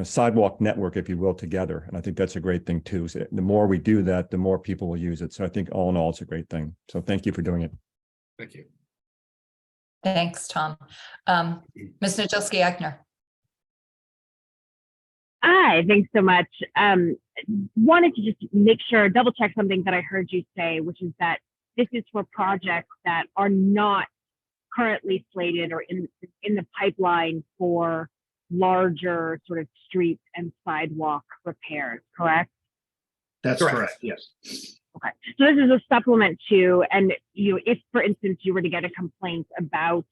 sidewalk network, if you will, together. And I think that's a great thing too. So the more we do that, the more people will use it. So I think all in all, it's a great thing. So thank you for doing it. Thank you. Thanks, Tom. Ms. Nadjelski-Eichner. Hi, thanks so much. Wanted to just make sure, double check something that I heard you say, which is that this is for projects that are not currently slated or in the pipeline for larger sort of street and sidewalk repairs, correct? That's correct. Yes. Okay. So this is a supplement to, and if, for instance, you were to get a complaint about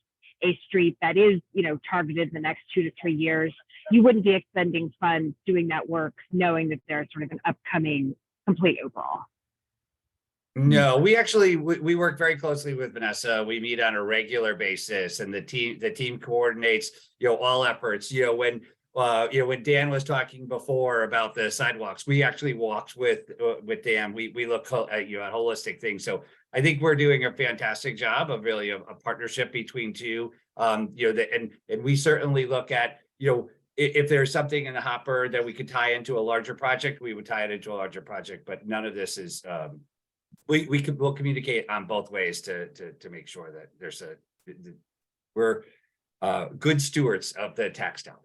a street that is, targeted in the next 2 to 3 years, you wouldn't be expending funds doing that work, knowing that there's sort of an upcoming complete overhaul. No, we work very closely with Vanessa. We meet on a regular basis, and the team coordinates, all efforts. When Dan was talking before about the sidewalks, we actually walked with Dan. We look at holistic things. So I think we're doing a fantastic job of really a partnership between two. And we certainly look at, if there's something in the hopper that we could tie into a larger project, we would tie it into a larger project. But none of this is. We'll communicate on both ways to make sure that we're good stewards of the tax dollar.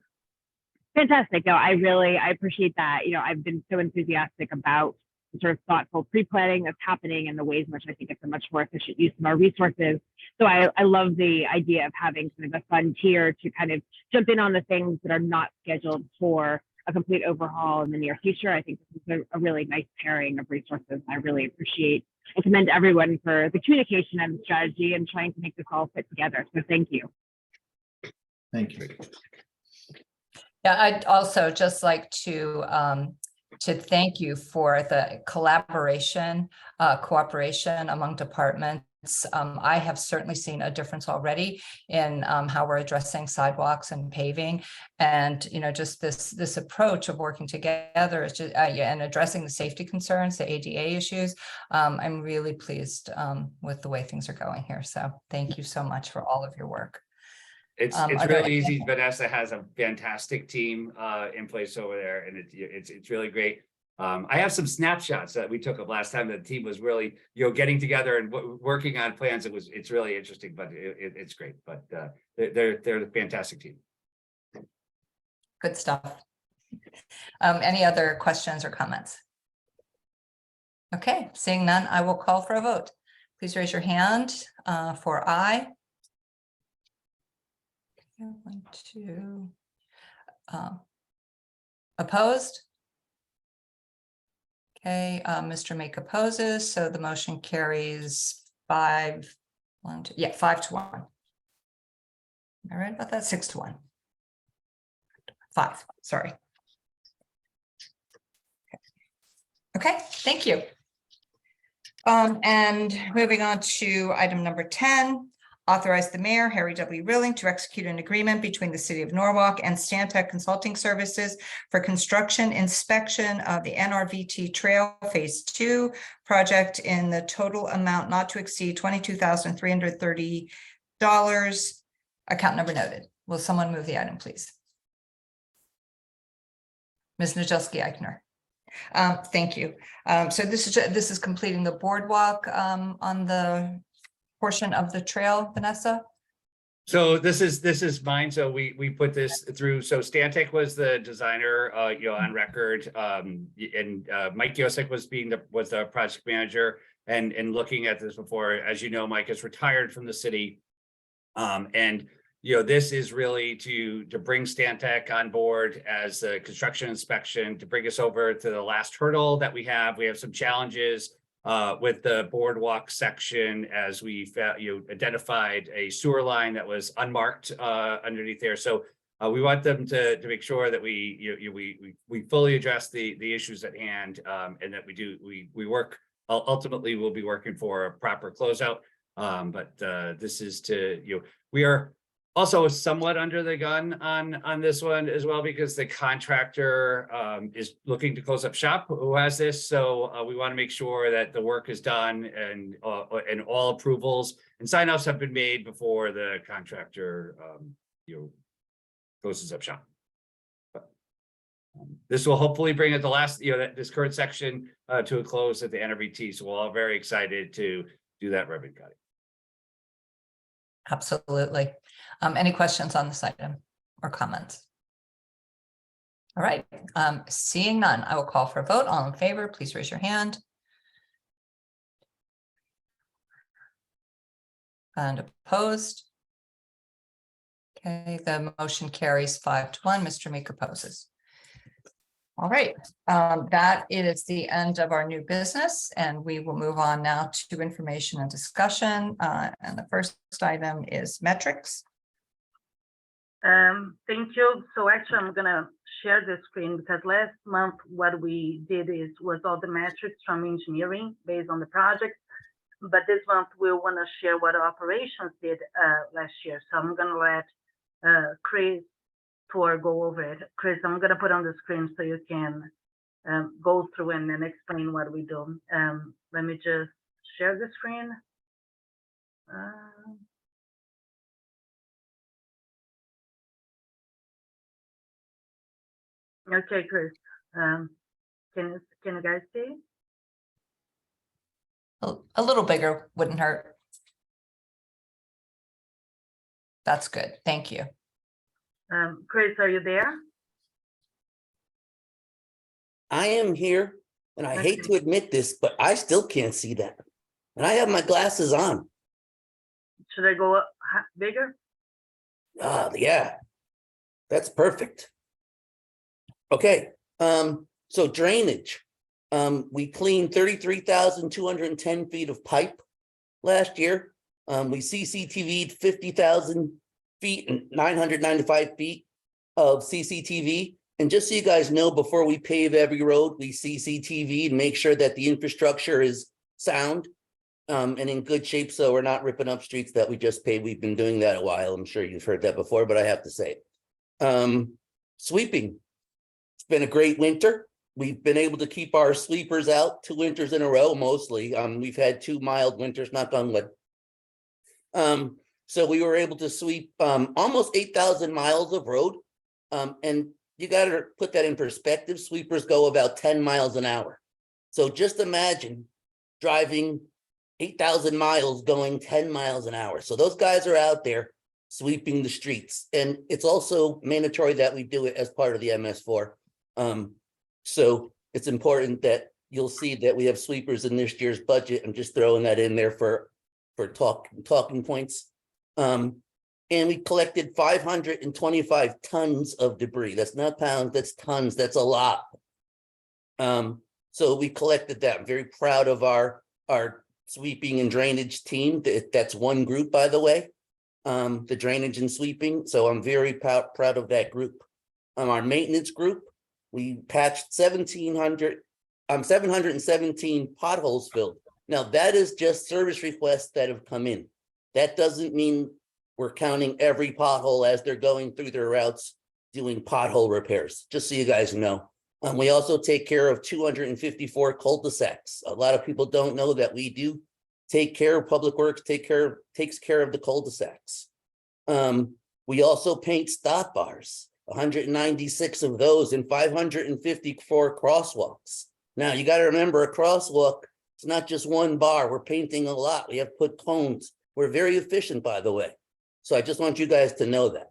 Fantastic. No, I appreciate that. I've been so enthusiastic about sort of thoughtful pre-planning that's happening and the ways in which I think it's a much more efficient use of our resources. So I love the idea of having kind of a fund tier to kind of jump in on the things that are not scheduled for a complete overhaul in the near future. I think this is a really nice pairing of resources. I really appreciate and commend everyone for the communication and the strategy and trying to make this all fit together. So thank you. Thank you. Yeah, I'd also just like to thank you for the collaboration, cooperation among departments. I have certainly seen a difference already in how we're addressing sidewalks and paving, and just this approach of working together is just and addressing the safety concerns, the ADA issues. I'm really pleased with the way things are going here. So thank you so much for all of your work. It's Are there really any- easy. Vanessa has a fantastic team in place over there, and it's really great. I have some snapshots that we took of last time. The team was really, getting together and working on plans. It's really interesting, but it's great. But they're a fantastic team. Good stuff. Any other questions or comments? Okay, seeing none, I will call for a vote. Please raise your hand for aye. Okay, 1, 2. Opposed? Okay, Mr. Make opposes, so the motion carries 5 to 1. Am I right about that? 6 to 1. 5, sorry. Okay, thank you. And moving on to item number 10, authorize the mayor, Harry W. Rilling, to execute an agreement between the city of Norwalk and Stantec Consulting Services for construction inspection of the NRVT Trail Phase 2 project in the total amount not to exceed $22,330. Account number noted. Will someone move the item, please? Ms. Nadjelski-Eichner. Thank you. So this is completing the boardwalk on the portion of the trail, Vanessa? So this is mine. So we put this through. So Stantec was the designer, on record, and Mike Yosek was the project manager, and looking at this before. As you know, Mike is retired from the city, and this is really to bring Stantec on board as a construction inspection, to bring us over to the last hurdle that we have. We have some challenges with the boardwalk section, as we identified a sewer line that was unmarked underneath there. So we want them to make sure that we fully address the issues at hand, and that we work. Ultimately, we'll be working for a proper closeout. But this is we are also somewhat under the gun on this one as well, because the contractor is looking to close up shop who has this. So we want to make sure that the work is done and all approvals and sign-offs have been made before the contractor closes up shop. But, this will hopefully bring at the last, this current section to a close at the NRVT. So we're all very excited to do that ribbon cutting. Absolutely. Any questions on this item or comments? All right, seeing none, I will call for a vote. All in favor, please raise your hand. And opposed? Okay, the motion carries 5 to 1. Mr. Meek opposes. All right, that is the end of our new business, and we will move on now to information and discussion. And the first item is metrics. Thank you. So actually, I'm gonna share the screen because last month what we did was all the metrics from engineering based on the project. But this month we want to share what operations did last year. So I'm gonna let Chris go over it. Chris, I'm gonna put on the screen so you can go through and then explain what we do. Let me just share the screen. Okay, Chris. Can you guys see? A little bigger wouldn't hurt. That's good. Thank you. Chris, are you there? I am here. And I hate to admit this, but I still can't see that. And I have my glasses on. Should I go up bigger? Ah, yeah. That's perfect. Okay, so drainage. We cleaned 33,210 feet of pipe last year. We CCTV'd 50,000 feet and 995 feet of CCTV. And just so you guys know, before we pave every road, we CCTV and make sure that the infrastructure is sound and in good shape, so we're not ripping up streets that we just paved. We've been doing that a while. I'm sure you've heard that before, but I have to say it. Sweeping. It's been a great winter. We've been able to keep our sweepers out 2 winters in a row, mostly. We've had 2 mild winters, knock on wood. So we were able to sweep almost 8,000 miles of road. And you got to put that in perspective. Sweepers go about 10 miles an hour. So just imagine driving 8,000 miles going 10 miles an hour. So those guys are out there sweeping the streets. And it's also mandatory that we do it as part of the MS4. So it's important that you'll see that we have sweepers in this year's budget. I'm just throwing that in there for talking points. And we collected 525 tons of debris. That's not pounds, that's tons, that's a lot. So we collected that. I'm very proud of our sweeping and drainage team. That's one group, by the way, the drainage and sweeping. So I'm very proud of that group. Our maintenance group, we patched 717 potholes filled. Now that is just service requests that have come in. That doesn't mean we're counting every pothole as they're going through their routes doing pothole repairs, just so you guys know. We also take care of 254 cul-de-sacs. A lot of people don't know that we do take care of Public Works, takes care of the cul-de-sacs. We also paint stop bars, 196 of those and 554 crosswalks. Now you got to remember, a crosswalk, it's not just one bar. We're painting a lot. We have put cones. We're very efficient, by the way. So I just want you guys to know that.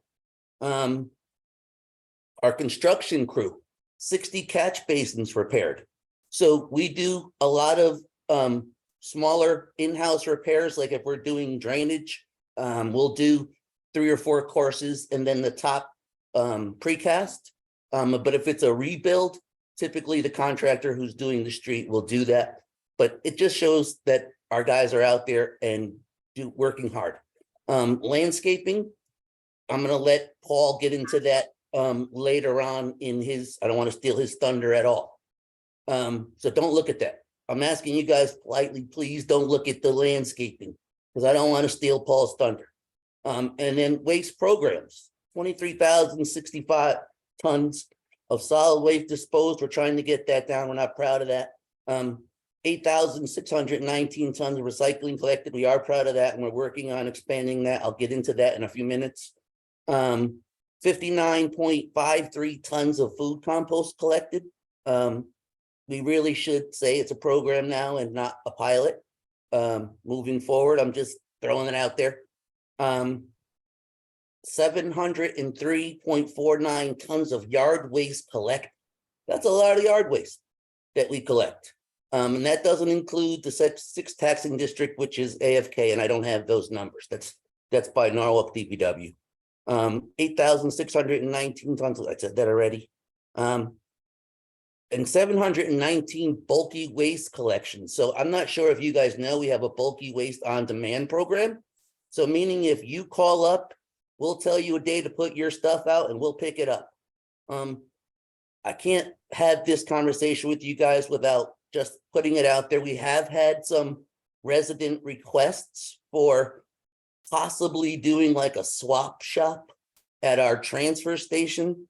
Our construction crew, 60 catch basins repaired. So we do a lot of smaller in-house repairs. Like if we're doing drainage, we'll do 3 or 4 courses and then the top precast. But if it's a rebuild, typically the contractor who's doing the street will do that. But it just shows that our guys are out there and working hard. Landscaping, I'm going to let Paul get into that later on in his, I don't want to steal his thunder at all. So don't look at that. I'm asking you guys politely, please don't look at the landscaping because I don't want to steal Paul's thunder. And then waste programs, 23,065 tons of solid waste disposed. We're trying to get that down. We're not proud of that. 8,619 tons of recycling collected. We are proud of that, and we're working on expanding that. I'll get into that in a few minutes. 59.53 tons of food compost collected. We really should say it's a program now and not a pilot. Moving forward, I'm just throwing it out there. 703.49 tons of yard waste collected. That's a lot of yard waste that we collect. And that doesn't include the 6th taxing district, which is AFK, and I don't have those numbers. That's by Norwalk DPW. 8,619 tons, I said that already. And 719 bulky waste collections. So I'm not sure if you guys know, we have a bulky waste on demand program. So meaning if you call up, we'll tell you a day to put your stuff out and we'll pick it up. I can't have this conversation with you guys without just putting it out there. We have had some resident requests for possibly doing like a swap shop at our transfer station.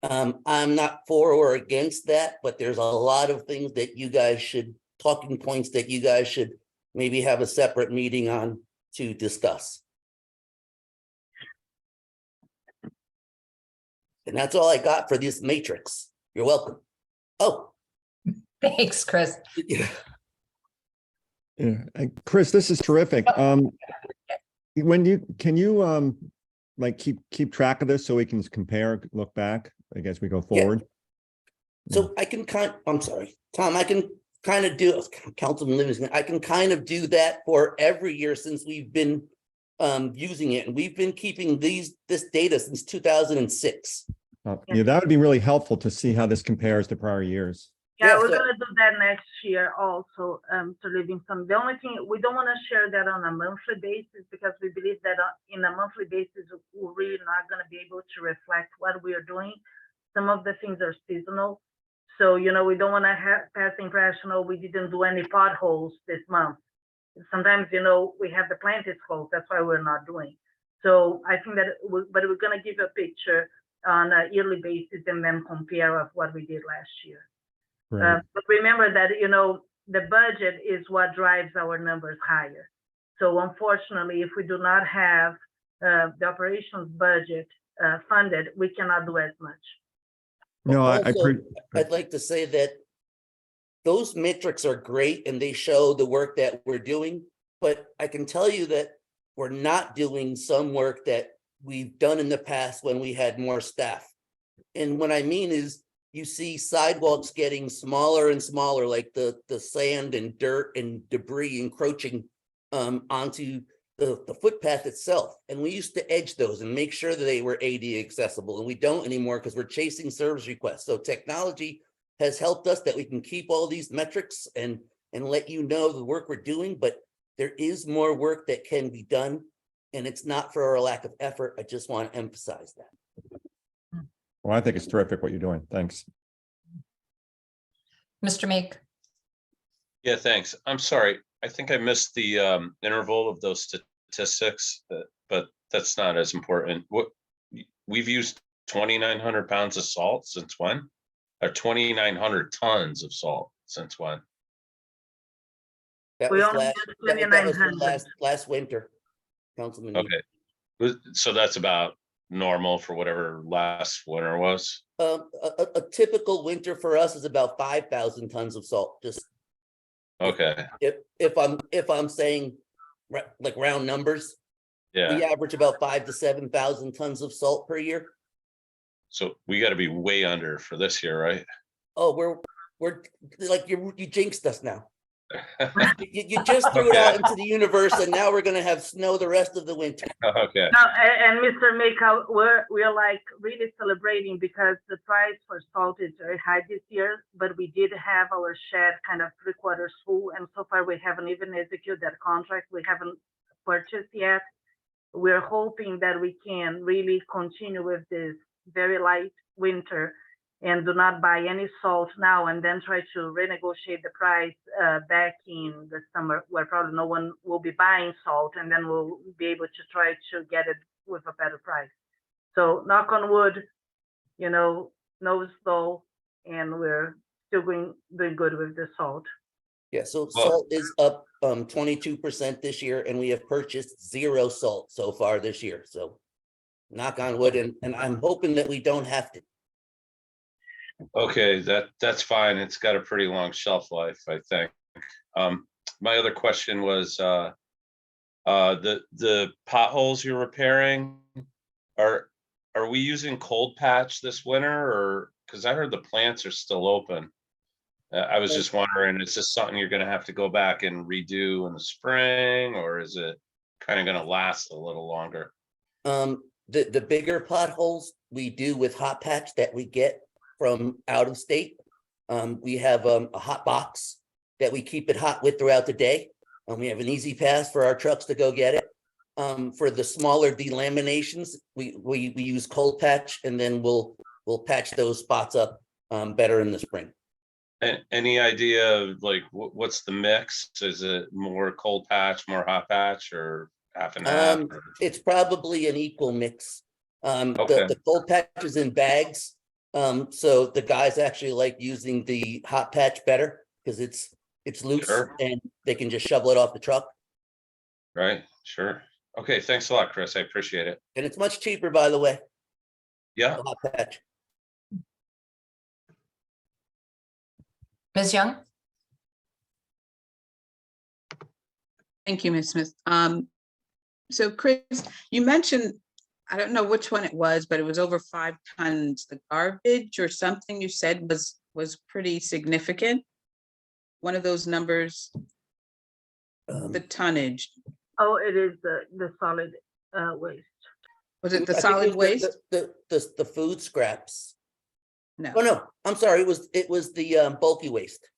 I'm not for or against that, but there's a lot of things that you guys should, talking points that you guys should maybe have a separate meeting on to discuss. And that's all I got for this matrix. You're welcome. Oh. Thanks, Chris. Yeah, Chris, this is terrific. Can you like keep track of this so we can compare, look back, I guess we go forward? So I can I'm sorry, Tom, I can kind of do, Councilman Livingston, I can kind of do that for every year since we've been using it. And we've been keeping this data since 2006. Yeah, that would be really helpful to see how this compares to prior years. Yeah, Yeah, we're so- gonna do that next year also, to Livingston. The only thing, we don't wanna share that on a monthly basis because we believe that in a monthly basis, we're really not gonna be able to reflect what we are doing. Some of the things are seasonal. So, you know, we don't wanna pass the impression, oh, we didn't do any potholes this month. Sometimes, you know, we have the plant is closed, that's why we're not doing. So I think that, but we're gonna give a picture on a yearly basis and then compare of what we did last year. Right. But remember that, you know, the budget is what drives our numbers higher. So unfortunately, if we do not have the operations budget funded, we cannot do as much. No, I Also, I'd like to say that those metrics are great and they show the work that we're doing, but I can tell you that we're not doing some work that we've done in the past when we had more staff. And what I mean is you see sidewalks getting smaller and smaller, like the sand and dirt and debris encroaching onto the footpath itself. And we used to edge those and make sure that they were ADA accessible, and we don't anymore because we're chasing service requests. So technology has helped us that we can keep all these metrics and let you know the work we're doing, but there is more work that can be done, and it's not for a lack of effort. I just want to emphasize that. well, I think it's terrific what you're doing. Thanks. Mr. Meek, Yeah, thanks. I'm sorry. I think I missed the interval of those statistics, but that's not as important. What we've used 2,900 pounds of salt since when? Or 2,900 tons of salt since when? That We was only last, did that was for 2,900. last winter, Councilman. Meek. Okay. So that's about normal for whatever last winter was. A typical winter for us is about 5,000 tons of salt. Just Okay. if I'm saying like round numbers, Yeah. we average about 5,000 to 7,000 tons of salt per year. So we got to be way under for this year, right? Oh, we're like you jinxed us now. You just threw it out into the universe, and now we're gonna have snow the rest of the winter. Okay. No, and Mr. Mika, we're like really celebrating because the price for salt is very high this year, but we did have our shed kind of 3/4 full, and so far we haven't even executed that contract. We haven't purchased yet. We're hoping that we can really continue with this very light winter and do not buy any salt now and then try to renegotiate the price back in the summer where probably no one will be buying salt, and then we'll be able to try to get it with a better price. So knock on wood, you know, no snow, and we're still doing good with the salt. Yeah, so Well- salt is up 22% this year, and we have purchased 0 salt so far this year. So knock on wood, and I'm hoping that we don't have to. Okay, that's fine. It's got a pretty long shelf life, I think. My other question was, the potholes you're repairing, are we using cold patch this winter, or, because I heard the plants are still open? I was just wondering, is this something you're gonna have to go back and redo in the spring, or is it kind of gonna last a little longer? The bigger potholes we do with hot patch that we get from out of state. We have a hot box that we keep it hot with throughout the day. And we have an easy pass for our trucks to go get it. For the smaller delaminations, we use cold patch, and then we'll patch those spots up better in the spring. Any idea of like, what's the mix? Is it more cold patch, more hot patch, or half and half? It's probably an equal mix. Okay. The cold patch is in bags. So the guys actually like using the hot patch better because it's loose. Sure. And they can just shovel it off the truck. Right, sure. Okay, thanks a lot, Chris. I appreciate it. And it's much cheaper, by the way, Yeah. the hot patch. Ms. Young? Thank you, Ms. Smith. So Chris, you mentioned, I don't know which one it was, but it was over 5 tons, the garbage or something you said was was pretty significant. One of those numbers, the tonnage, Oh, it is the solid waste. was it the I think it solid was waste? The food scraps. No, Oh, no, I'm sorry, it was the bulky waste.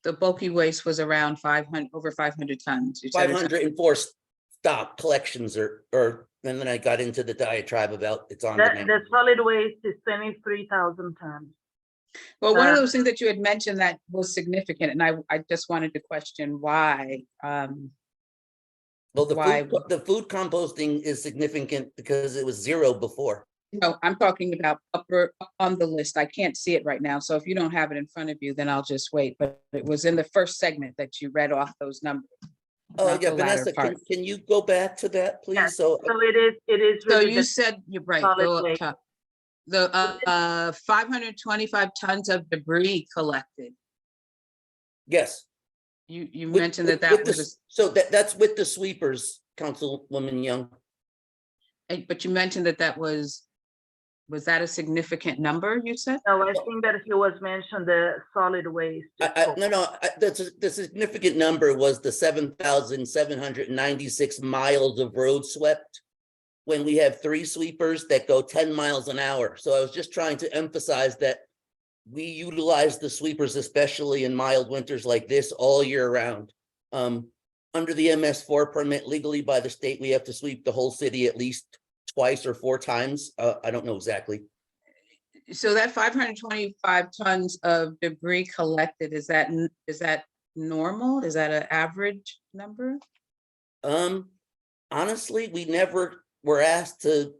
the bulky waste was around 500, over 500 tons. You said it's- 504 stop collections or, and then I got into the diatribe about it's on That demand. the solid waste is 23,000 tons. Well, one of Uh, those things that you had mentioned that was significant, and I just wanted to question why. Well, Why the food composting is significant because it was 0 before. No, I'm talking about up on the list. I can't see it right now. So if you don't have it in front of you, then I'll just wait. But it was in the first segment that you read off those numbers. Oh, not yeah, the latter Vanessa, part. can you go back to that, please? Yes, So, so it is So really you the said, you're right, solid go up waste. top. The 525 tons of debris collected. yes. You with- mentioned with- that with that the was, s- So that's with the sweepers, Councilwoman Young. but you mentioned that was that a significant number, you said? No, I think that he was mentioned the solid waste. The significant number was the 7,796 miles of road swept. When we have 3 sweepers that go 10 miles an hour. So I was just trying to emphasize that we utilize the sweepers, especially in mild winters like this, all year round. Under the MS4 permit legally by the state, we have to sweep the whole city at least twice or 4 times. I don't know exactly. So that 525 tons of debris collected, is that normal? Is that an average number? Honestly, we never were asked to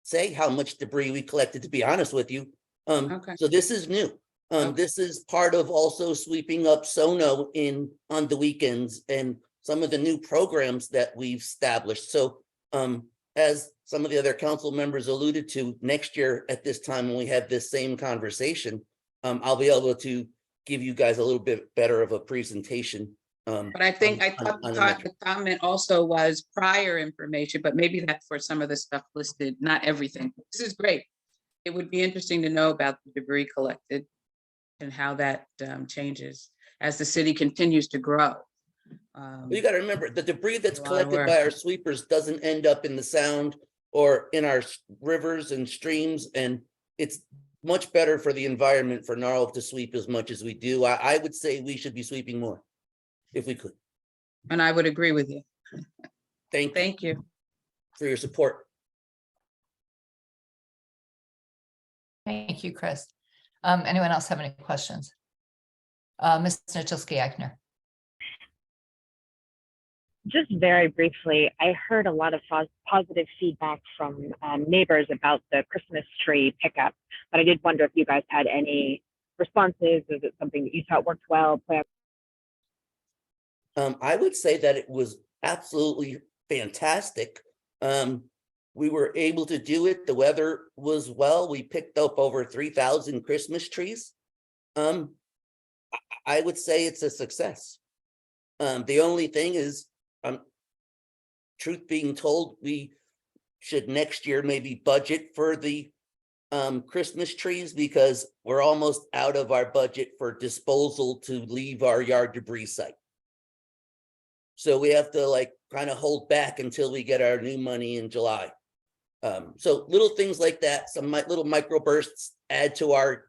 say how much debris we collected, to be honest with you. Okay. So this is new. This is part of also sweeping up Sono on the weekends and some of the new programs that we've established. So, as some of the other council members alluded to, next year at this time, when we have this same conversation, I'll be able to give you guys a little bit better of a presentation. But I think, I thought the comment also was prior information, but maybe that's for some of the stuff listed, not everything. This is great. It would be interesting to know about the debris collected and how that changes as the city continues to grow. You got to remember, the debris that's A lot of collected by work. our sweepers doesn't end up in the sound or in our rivers and streams, and it's much better for the environment for Norwalk to sweep as much as we do. I would say we should be sweeping more if we could. And I would agree with you. Thank you Thank you. for your support. Thank you, Chris. Anyone else have any questions? Ms. Nichilsky-Eichner. Just very briefly, I heard a lot of positive feedback from neighbors about the Christmas tree pickup, but I did wonder if you guys had any responses. Is it something that you thought worked well? I would say that it was absolutely fantastic. We were able to do it. The weather was well. We picked up over 3,000 Christmas trees. I would say it's a success. The only thing is, truth being told, we should next year maybe budget for the Christmas trees because we're almost out of our budget for disposal to leave our yard debris site. So we have to kind of hold back until we get our new money in July. So little things like that, some little microbursts add to our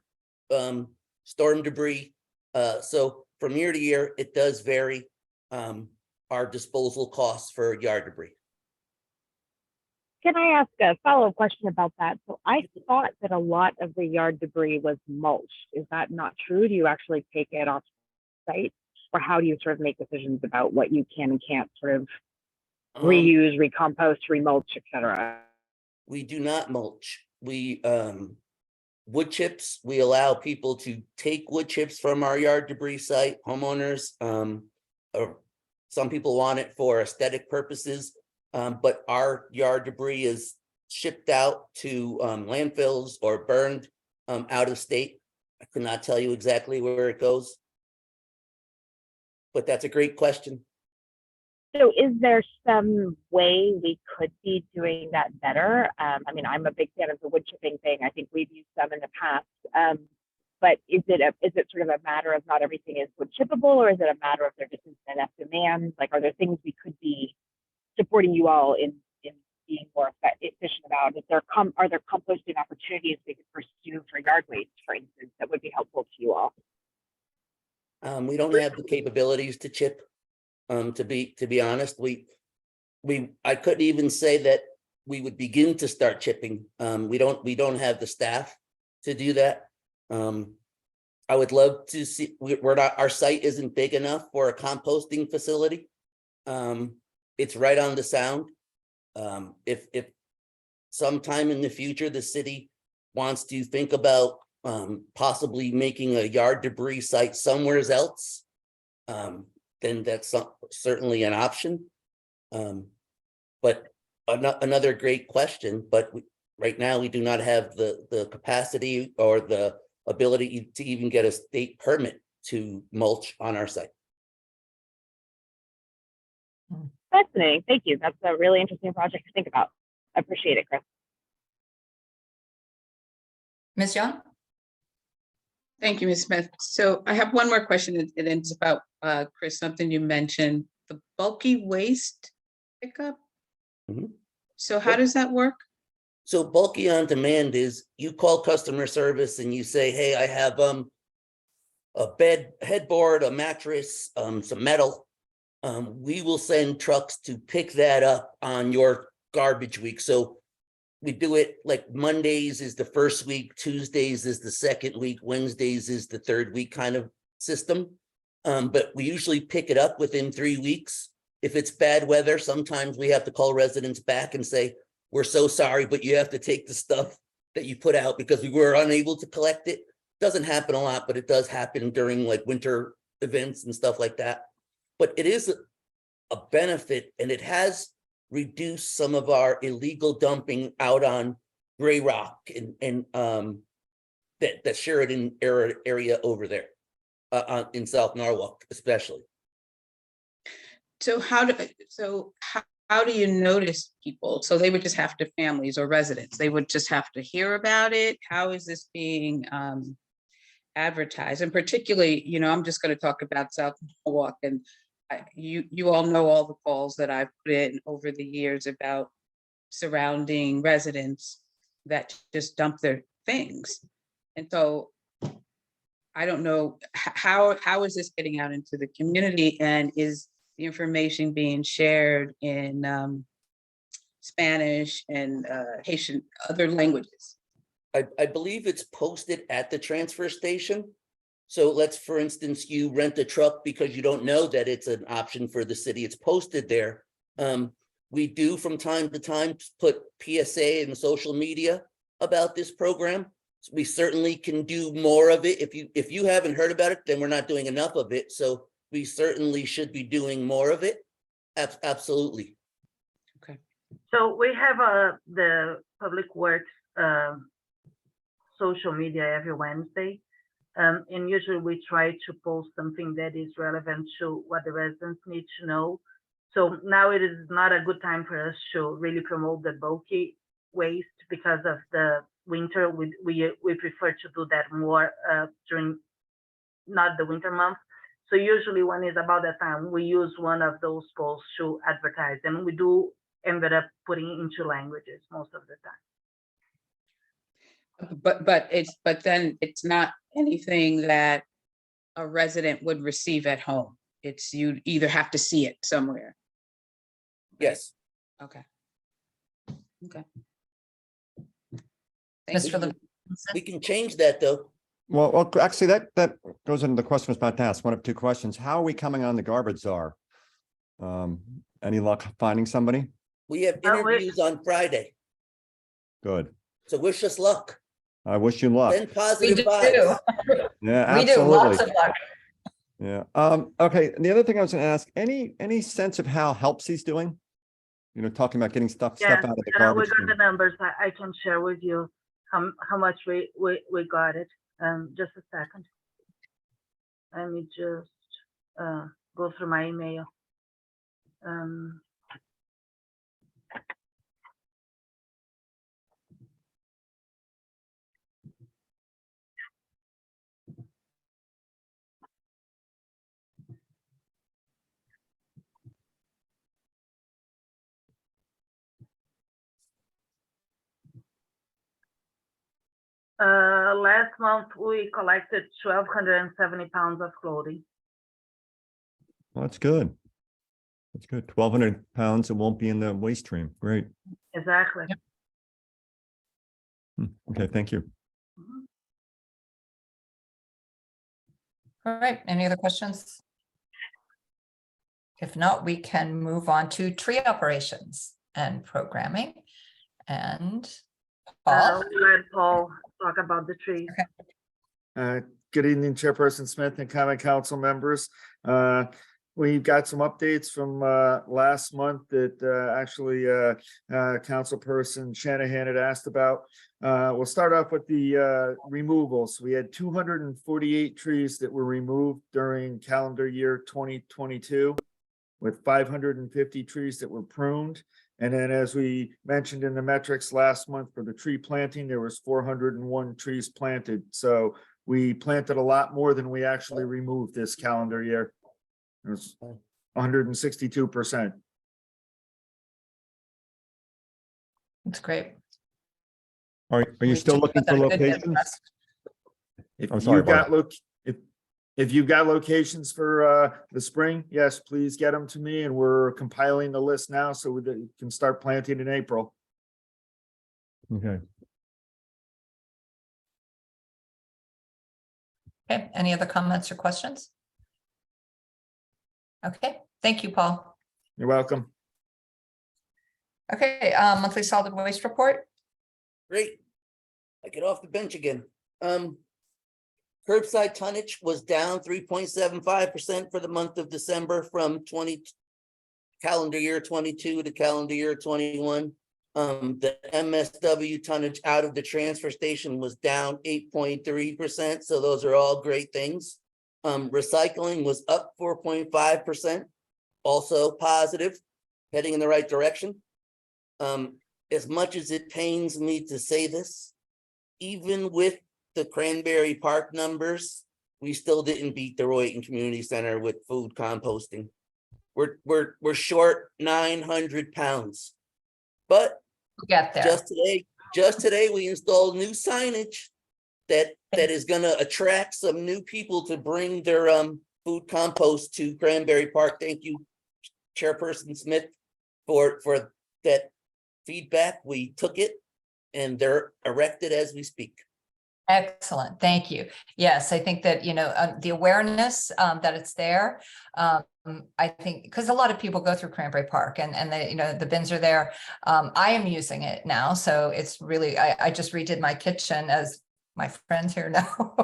storm debris. So from year to year, it does vary our disposal costs for yard debris. Can I ask a follow-up question about that? So I thought that a lot of the yard debris was mulched. Is that not true? Do you actually take it off site? Or how do you sort of make decisions about what you can and can't sort of reuse, recompost, remulch, et cetera? We do not mulch. We wood chips, we allow people to take wood chips from our yard debris site, homeowners. Or some people want it for aesthetic purposes, but our yard debris is shipped out to landfills or burned out of state. I could not tell you exactly where it goes. But that's a great question. So is there some way we could be doing that better? I mean, I'm a big fan of the wood chipping thing. I think we've used some in the past. but is it sort of a matter of not everything is wood chippable, or is it a matter of there just isn't enough demand? Like, are there things we could be supporting you all in being more efficient about? Are there composting opportunities we could pursue for yard waste, for instance, that would be helpful to you all? We don't have the capabilities to chip. To be honest, I couldn't even say that we would begin to start chipping. We don't have the staff to do that. I would love to see, our site isn't big enough for a composting facility. It's right on the sound. If sometime in the future, the city wants to think about possibly making a yard debris site somewhere else, then that's certainly an option. But another great question, but right now we do not have the capacity or the ability to even get a state permit to mulch on our site. Fascinating. Thank you. That's a really interesting project to think about. I appreciate it, Chris. Ms. Young? Thank you, Ms. Smith. So I have one more question, and it's about, Chris, something you mentioned, the bulky waste pickup. Mhm. So how does that work? So bulky on demand is you call customer service and you say, hey, I have a headboard, a mattress, some metal. We will send trucks to pick that up on your garbage week. So we do it like Mondays is the first week, Tuesdays is the second week, Wednesdays is the third week kind of system. But we usually pick it up within 3 weeks. If it's bad weather, sometimes we have to call residents back and say, we're so sorry, but you have to take the stuff that you put out because we were unable to collect it. Doesn't happen a lot, but it does happen during like winter events and stuff like that. But it is a benefit, and it has reduced some of our illegal dumping out on Gray Rock and that Sheridan area over there in South Norwalk, especially. So how do you notice people? So they would just have to, families or residents, they would just have to hear about it. How is this being advertised? And particularly, I'm just going to talk about South Norwalk, and you all know all the calls that I've put in over the years about surrounding residents that just dump their things. And so I don't know how is this getting out into the community, and is the information being shared in Spanish and Haitian, other languages? I believe it's posted at the transfer station. So let's, for instance, you rent a truck because you don't know that it's an option for the city. It's posted there. We do from time to time put PSA in social media about this program. We certainly can do more of it. If you haven't heard about it, then we're not doing enough of it. So we certainly should be doing more of it. Absolutely. Okay. So we have the Public Works social media every Wednesday. And usually we try to post something that is relevant to what the residents need to know. So now it is not a good time for us to really promote the bulky waste because of the winter. We prefer to do that more during not the winter months. So usually when it's about that time, we use one of those posts to advertise, and we do end up putting into languages most of the time. But then it's not anything that a resident would receive at home. It's, you either have to see it somewhere. Yes. Okay. Mr. Levine? We can change that though. Well, actually, that goes into the question I was about to ask. One of two questions. How are we coming on the garbage czar? Any luck finding somebody? We have interviews on Friday. Good. So wish us luck. I wish you luck. Send We positive do. vibes. Yeah, We do. Lots absolutely. of luck. Yeah. Okay. And the other thing I was going to ask, any sense of how Helpsy's doing? Talking about getting stuff Yes, out of the we garbage. got the numbers. I can share with you how much we got it. Just a second. Let me just go through my email. Last month, we collected 1,270 pounds of clothing. Well, that's good. That's good. 1,200 pounds. It won't be in the waste stream. Great. Exactly. Okay, thank you. Mhm. All right, any other questions? If not, we can move on to tree operations and programming. And Paul, Let Paul talk about the trees. Good evening, Chairperson Smith and Common Council members. We've got some updates from last month that actually Councilperson Shanahan had asked about. We'll start off with the removals. We had 248 trees that were removed during calendar year 2022, with 550 trees that were pruned. And then, as we mentioned in the metrics last month for the tree planting, there was 401 trees planted. So we planted a lot more than we actually removed this calendar year. It was 162%. that's great. Are you We still took looking for that good bit of locations? rest. If I'm sorry, you've got Barbara. if you've got locations for the spring, yes, please get them to me, and we're compiling the list now so we can start planting in April. Okay. Okay, any other comments or questions? Okay, thank you, Paul. You're welcome. Okay, monthly solid waste report. Great. I get off the bench again. Curbside tonnage was down 3.75% for the month of December from calendar year 22 to calendar year 21. The MSW tonnage out of the transfer station was down 8.3%. So those are all great things. Recycling was up 4.5%, also positive, heading in the right direction. As much as it pains me to say this, even with the Cranberry Park numbers, we still didn't beat the Royton Community Center with food composting. We're short 900 pounds, but We'll get there. just today we installed new signage that is gonna attract some new people to bring their food compost to Cranberry Park. Thank you, Chairperson Smith, for that feedback. We took it and they're erected as we speak. Excellent, thank you. Yes, I think that, the awareness that it's there. I think, because a lot of people go through Cranberry Park and they, the bins are there. I am using it now, so it's really, I just redid my kitchen, as my friends here know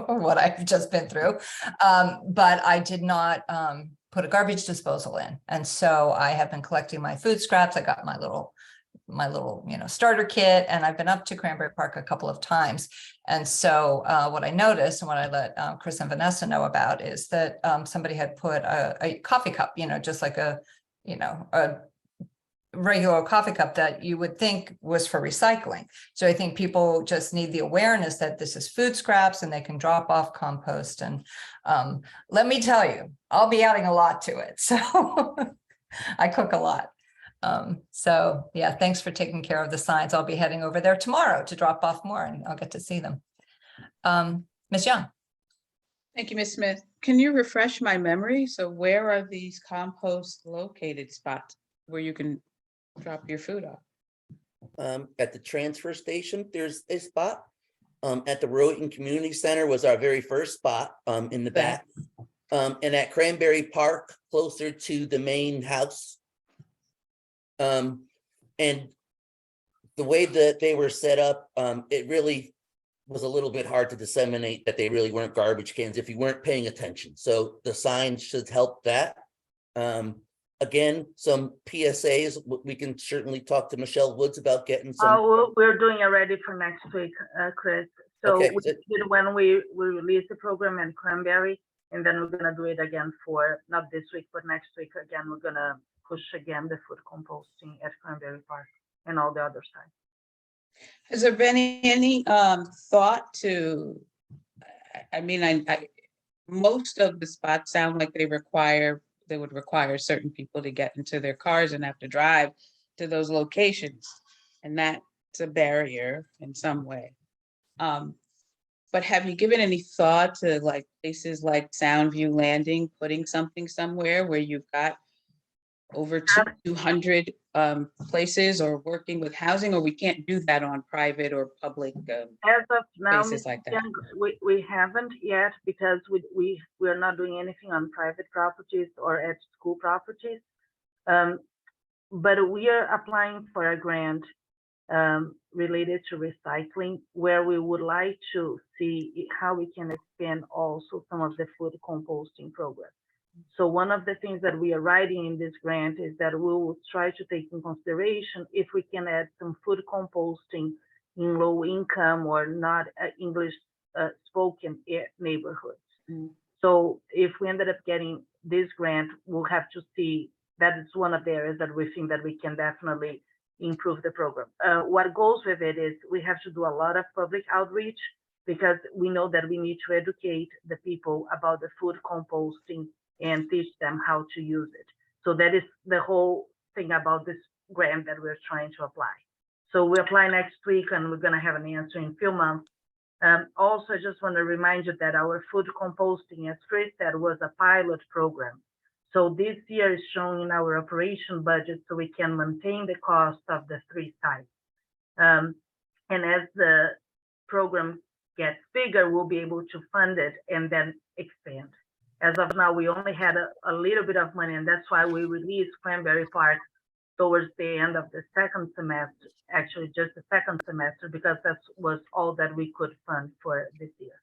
what I've just been through. But I did not put a garbage disposal in. And so I have been collecting my food scraps. I got my little starter kit, and I've been up to Cranberry Park a couple of times. And so what I noticed, and what I let Chris and Vanessa know about, is that somebody had put a coffee cup, just like a regular coffee cup that you would think was for recycling. So I think people just need the awareness that this is food scraps and they can drop off compost. And let me tell you, I'll be adding a lot to it. So I cook a lot. So yeah, thanks for taking care of the signs. I'll be heading over there tomorrow to drop off more, and I'll get to see them. Ms. Young. Thank you, Ms. Smith. Can you refresh my memory? So where are these compost located spots where you can drop your food off? At the transfer station, there's a spot. At the Royton Community Center was our very first spot in the back. And at Cranberry Park, closer to the main house. And the way that they were set up, it really was a little bit hard to disseminate that they really weren't garbage cans if you weren't paying attention. So the signs should help that. Again, some PSAs, we can certainly talk to Michelle Woods about getting some. We're doing it ready for next week, Chris. So Okay, we did when we release the program in Cranberry, and then we're gonna do it again for, not this week, but next week again, we're gonna push again the food composting at Cranberry Park and all the other sites. Has there been any thought to, I most of the spots sound like they would require certain people to get into their cars and have to drive to those locations. And that's a barrier in some way. But have you given any thought to like places like Soundview Landing, putting something somewhere where you've got over 200 places, or working with housing, or we can't do that on private or public As of now, places like that? Young, we haven't yet because we're not doing anything on private properties or at school properties. But we are applying for a grant related to recycling, where we would like to see how we can expand also some of the food composting program. So one of the things that we are writing in this grant is that we will try to take in consideration if we can add some food composting in low income or not English spoken neighborhoods. So if we ended up getting this grant, we'll have to see that it's one of the areas that we think that we can definitely improve the program. What goes with it is we have to do a lot of public outreach, because we know that we need to educate the people about the food composting and teach them how to use it. So that is the whole thing about this grant that we're trying to apply. So we apply next week and we're gonna have an answer in a few months. Also, I just want to remind you that our food composting, as Chris said, was a pilot program. So this year is shown in our operation budget so we can maintain the cost of the 3 sites. And as the program gets bigger, we'll be able to fund it and then expand. As of now, we only had a little bit of money, and that's why we released Cranberry Park towards the end of the second semester, actually just the second semester, because that was all that we could fund for this year.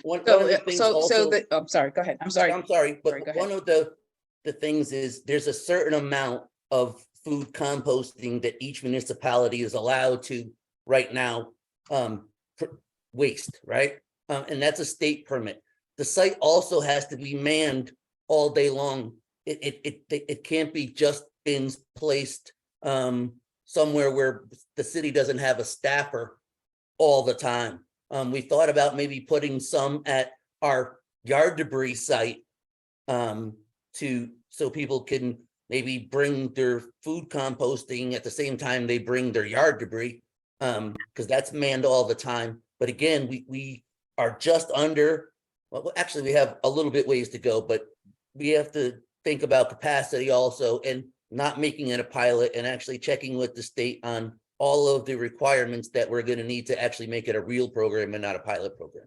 One of the things also. I'm sorry, go ahead. I'm sorry. I'm sorry, but Sorry, go ahead. one of the things is there's a certain amount of food composting that each municipality is allowed to right now waste, right? And that's a state permit. The site also has to be manned all day long. It can't be just bins placed somewhere where the city doesn't have a staffer all the time. We thought about maybe putting some at our yard debris site so people can maybe bring their food composting at the same time they bring their yard debris, because that's manned all the time. But again, we are just under, well, actually we have a little bit ways to go, but we have to think about capacity also, and not making it a pilot, and actually checking with the state on all of the requirements that we're going to need to actually make it a real program and not a pilot program.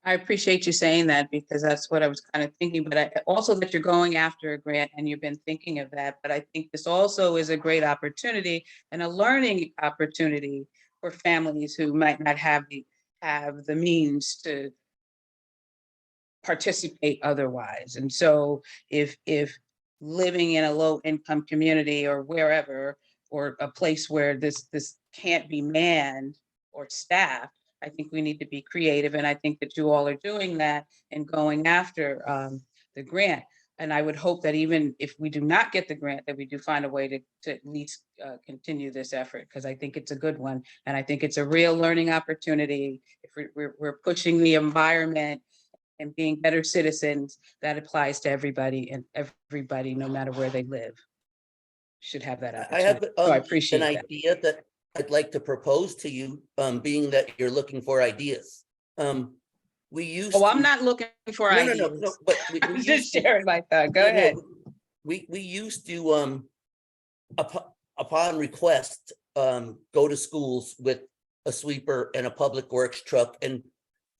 I appreciate you saying that, because that's what I was kind of thinking, but also that you're going after a grant and you've been thinking of that. But I think this also is a great opportunity and a learning opportunity for families who might not have the means to participate otherwise. And so if living in a low income community or wherever, or a place where this can't be manned or staffed, I think we need to be creative. And I think that you all are doing that and going after the grant. And I would hope that even if we do not get the grant, that we do find a way to at least continue this effort, because I think it's a good one. And I think it's a real learning opportunity. If we're pushing the environment and being better citizens, that applies to everybody, and everybody, no matter where they live, should have that I have opportunity. So I appreciate an that. idea that I'd like to propose to you, being that you're looking for ideas. We used. Oh, I'm not looking for ideas. No, but I'm just sharing my thought. Go ahead. We used to, upon request, go to schools with a sweeper and a public works truck. And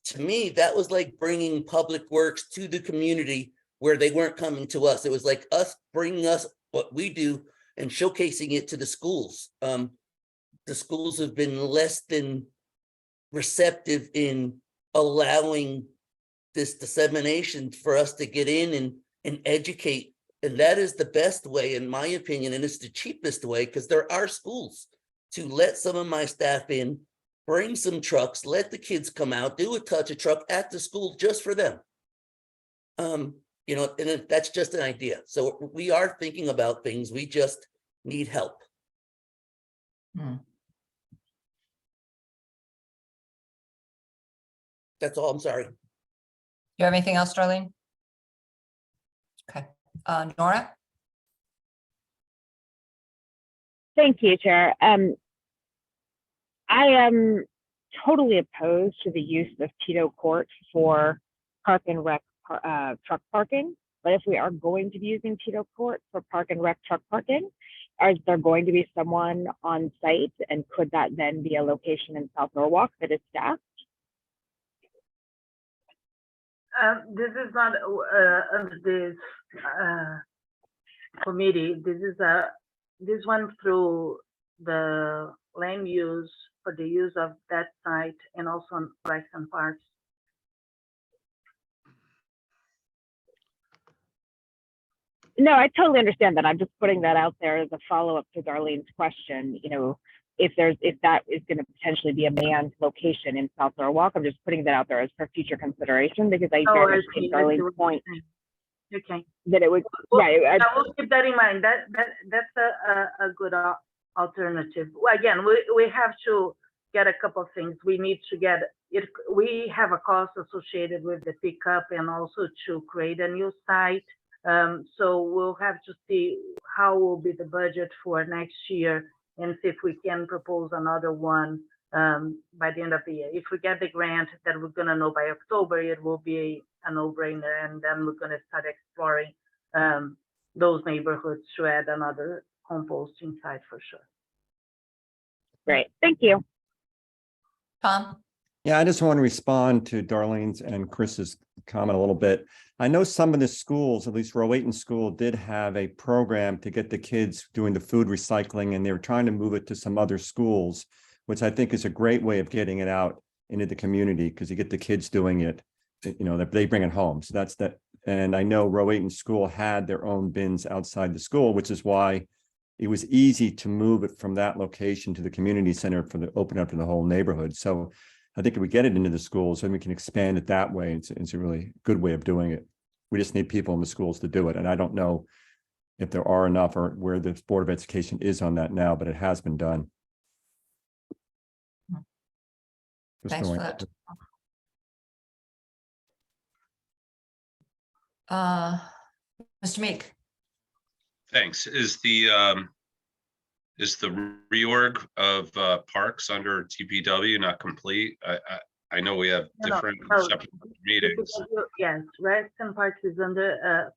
to me, that was like bringing public works to the community where they weren't coming to us. It was like us bringing us what we do and showcasing it to the schools. The schools have been less than receptive in allowing this dissemination for us to get in and educate. And that is the best way, in my opinion, and it's the cheapest way, because there are schools to let some of my staff in, bring some trucks, let the kids come out, do a touch of truck at the school just for them. You know, and that's just an idea. So we are thinking about things. We just need help. That's all. I'm sorry. You have anything else, Darlene? Okay, Nora? Thank you, Chair. I am totally opposed to the use of Tito Court for park and rec truck parking. But if we are going to be using Tito Court for park and rec truck parking, is there going to be someone on site? And could that then be a location in South Norwalk that is staffed? This is not under this committee. This went through the land use for the use of that site and also on Rex and Parks. No, I totally understand that. I'm just putting that out there as a follow-up to Darlene's question. You know, if that is going to potentially be a manned location in South Norwalk, I'm just putting that out there as for future consideration, because I very much take Darlene's point Okay. that it would, Well, right. I will keep that in mind. That's a good alternative. Well, again, we have to get a couple of things. We need to get it. We have a cost associated with the pickup and also to create a new site. So we'll have to see how will be the budget for next year and see if we can propose another one by the end of the year. If we get the grant that we're gonna know by October, it will be a no-brainer, and then we're gonna start exploring those neighborhoods to add another composting site for sure. Great, thank you. Tom? Yeah, I just want to respond to Darlene's and Chris's comment a little bit. I know some of the schools, at least Rowayton School, did have a program to get the kids doing the food recycling, and they were trying to move it to some other schools, which I think is a great way of getting it out into the community, because you get the kids doing it, you know, that they bring it home. So that's that. And I know Rowayton School had their own bins outside the school, which is why it was easy to move it from that location to the community center for the open up to the whole neighborhood. So I think if we get it into the schools, then we can expand it that way. It's a really good way of doing it. We just need people in the schools to do it. And I don't know if there are enough or where the Board of Education is on that now, but it has been done. Just Thanks for knowing- that. Mr. Meek? Thanks. Is the reorg of parks under TPW not complete? I know we have different separate meetings. Yes, Rex and Parks is under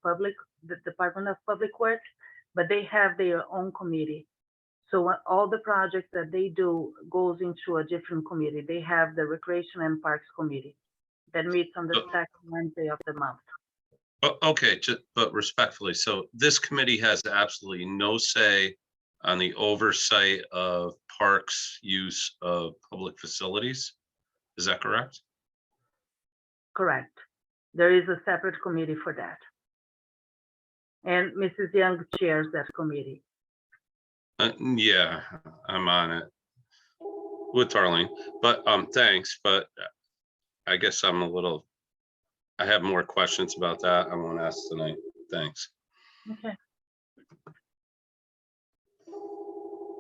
the Department of Public Works, but they have their own committee. So all the projects that they do goes into a different committee. They have the Recreation and Parks Committee that meets on the second Wednesday of the month. Okay, but respectfully, so this committee has absolutely no say on the oversight of parks use of public facilities. Is that correct? Correct. There is a separate committee for that. And Mrs. Young chairs that committee. Yeah, I'm on it with Darlene, but thanks, but I guess I have more questions about that. I won't ask tonight. Thanks. Okay.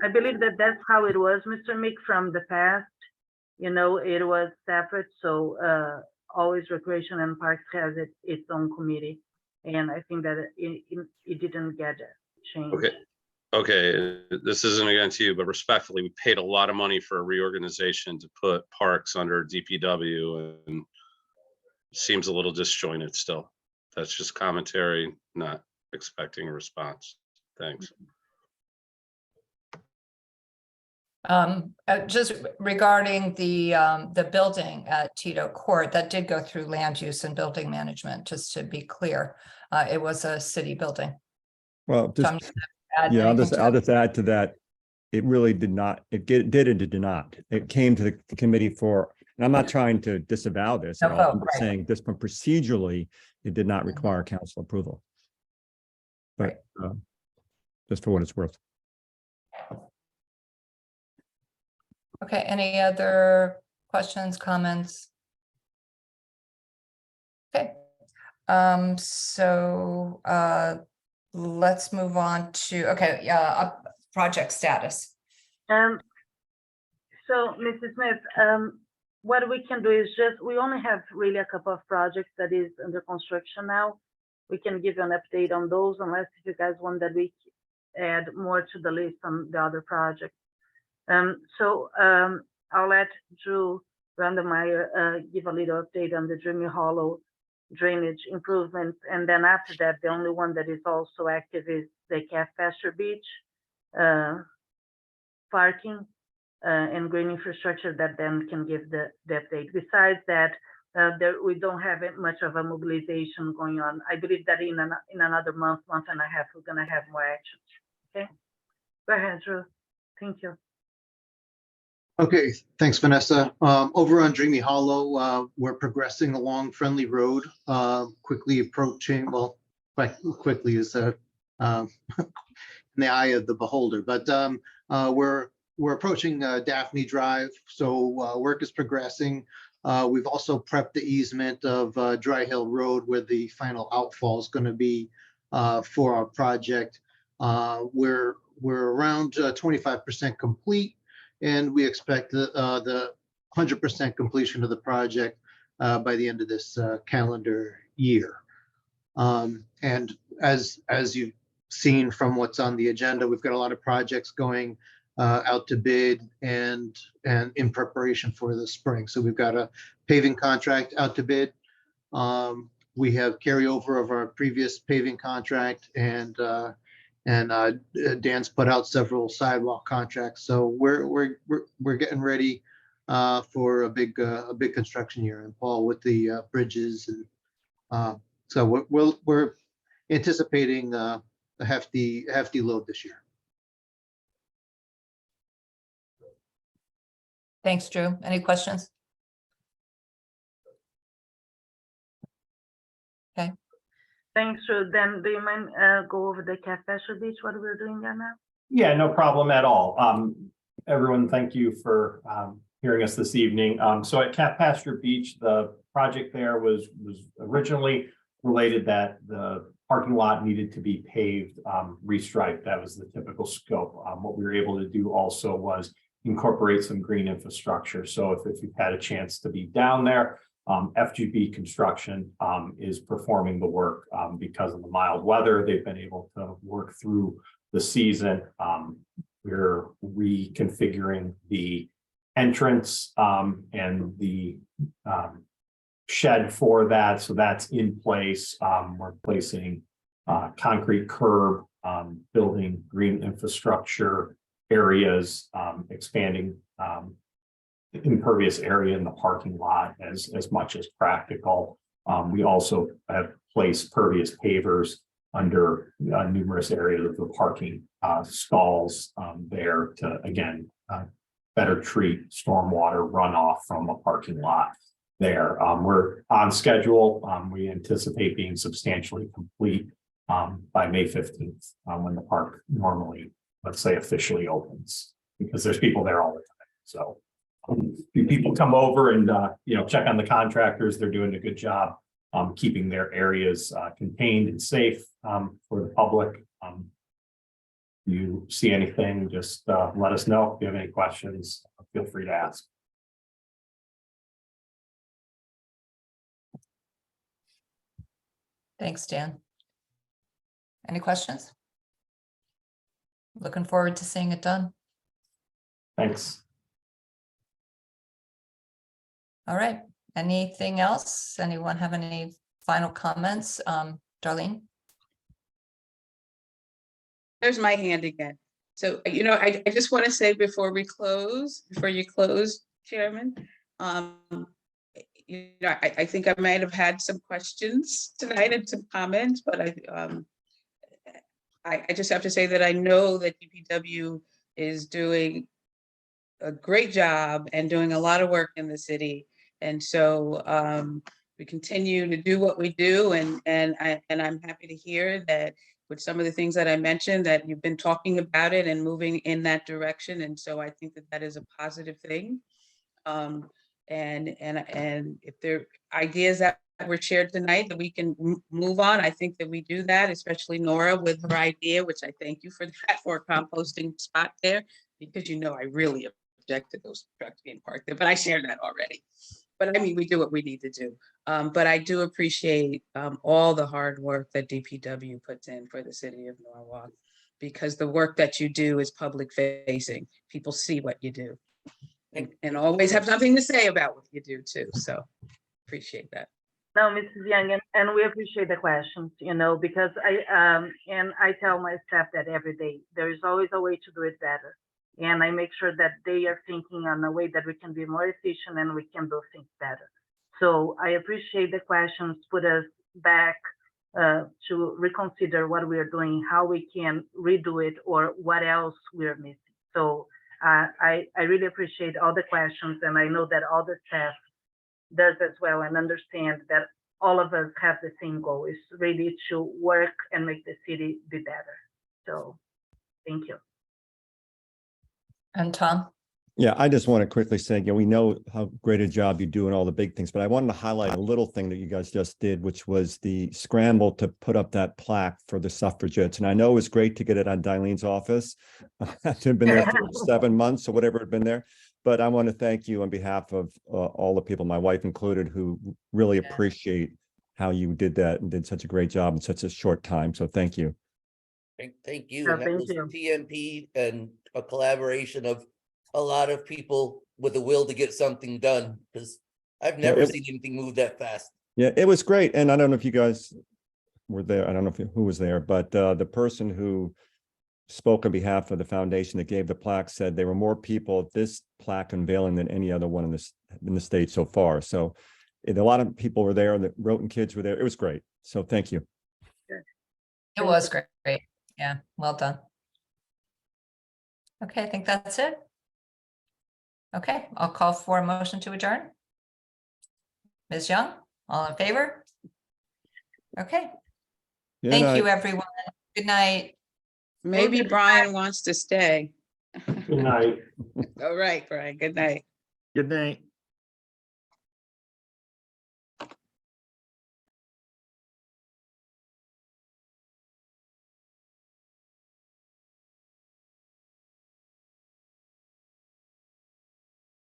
I believe that that's how it was, Mr. Meek, from the past. You know, it was separate, so always Recreation and Parks has its own committee. And I think that it didn't get changed. Okay, this isn't against you, but respectfully, we paid a lot of money for a reorganization to put parks under DPW, and seems a little disjointed still. That's just commentary, not expecting a response. Thanks. Just regarding the building at Tito Court, that did go through land use and building management, just to be clear. It was a city building. Well, So I'm just, not gonna add yeah, anything to I'll that. just add to that. It really did not, did and did not. It came to the committee for, and I'm not trying to disavow this at No all. vote, I'm just right. saying this, but procedurally, it did not Mhm. require council approval. But just for what it's worth. Okay, any other questions, comments? Okay, so let's move on to, okay, project status. So, Mrs. Smith, what we can do is we only have really a couple of projects that is under construction now. We can give you an update on those unless if you guys want that we add more to the list on the other projects. I'll let Drew Vandermeyer give a little update on the Dreamy Hollow drainage improvements. And then after that, the only one that is also active is the Calf Pasture Beach parking and green infrastructure that then can give the update. Besides that, we don't have much of a mobilization going on. I believe that in another month and a half, we're gonna have more action. Okay, go ahead, Drew. Thank you. Okay, thanks, Vanessa. Over on Dreamy Hollow, we're progressing along Friendly Road, quickly approaching, well, quite quickly is in the eye of the beholder, but we're approaching Daphne Drive, so work is progressing. We've also prepped the easement of Dry Hill Road where the final outfall is going to be for our project. We're around 25% complete, and we expect the 100% completion of the project by the end of this calendar year. And as you've seen from what's on the agenda, we've got a lot of projects going out to bid and in preparation for the spring. So we've got a paving contract out to bid. We have carryover of our previous paving contract, and Dan's put out several sidewalk contracts. So we're getting ready for a big construction year. And Paul, with the bridges, and so we're anticipating a hefty load this year. Thanks, Drew. Any questions? Okay. Thanks, Drew. Then do you mind go over the Calf Pasture Beach, what we're doing there now? Yeah, no problem at all. Everyone, thank you for hearing us this evening. So at Calf Pasture Beach, the project there was originally related that the parking lot needed to be paved, restriped. That was the typical scope. What we were able to do also was incorporate some green infrastructure. So if you've had a chance to be down there, FGB Construction is performing the work because of the mild weather. They've been able to work through the season. We're reconfiguring the entrance and the shed for that. So that's in place. We're placing concrete curb, building green infrastructure areas, expanding impervious area in the parking lot as much as practical. We also have placed pervious pavers under numerous areas of the parking stalls there to, again, better treat stormwater runoff from a parking lot there. We're on schedule. We anticipate being substantially complete by May 15th, when the park normally, let's say, officially opens, because there's people there all the time. So people come over and check on the contractors. They're doing a good job keeping their areas contained and safe for the public. You see anything, just let us know. If you have any questions, feel free to ask. Thanks, Dan. Any questions? Looking forward to seeing it done. Thanks. All right. Anything else? Anyone have any final comments? Darlene? There's my hand again. So, I just want to say before you close, Chairman, I think I might have had some questions tonight and some comments, but I just have to say that I know that DPW is doing a great job and doing a lot of work in the city. And so we continue to do what we do. And I'm happy to hear that with some of the things that I mentioned, that you've been talking about it and moving in that direction. And so I think that is a positive thing. And if there are ideas that were shared tonight that we can move on, I think that we do that, especially Nora with her idea, which I thank you for that, for a composting spot there, because I really object to those trucks being parked there, but I shared that already. But I mean, we do what we need to do. But I do appreciate all the hard work that DPW puts in for the city of Norwalk, because the work that you do is public facing. People see what you do. and always have something to say about what you do too. So appreciate that. No, Mrs. Young, and we appreciate the questions, because I tell my staff that every day, there is always a way to do it better. And I make sure that they are thinking on a way that we can be more efficient and we can do things better. So I appreciate the questions, put us back to reconsider what we are doing, how we can redo it, or what else we're missing. So I really appreciate all the questions, and I know that all the staff does as well, and understand that all of us have the same goal, is really to work and make the city be better. So thank you. And Tom? Yeah, I just want to quickly say, we know how great a job you do in all the big things, but I wanted to highlight a little thing that you guys just did, which was the scramble to put up that plaque for the suffragettes. And I know it was great to get it on Dilene's office. I've been there for 7 months or whatever had been there. But I want to thank you on behalf of all the people, my wife included, who really appreciate how you did that and did such a great job in such a short time. So thank you. Thank you. No, And that thank was you. TNP and a collaboration of a lot of people with a will to get something done, because I've never seen anything move that fast. Yeah, it was great. And I don't know if you guys were there. I don't know who was there, but the person who spoke on behalf of the foundation that gave the plaque said there were more people at this plaque unveiling than any other one in the state so far. So a lot of people were there, and the Roten kids were there. It was great. So thank you. It was great. Yeah, well done. Okay, I think that's it. Okay, I'll call for a motion to adjourn. Ms. Young, all in favor? Okay, thank you, everyone. Good night. Maybe Brian wants to stay. Good night. All right, Brian. Good night. Good night.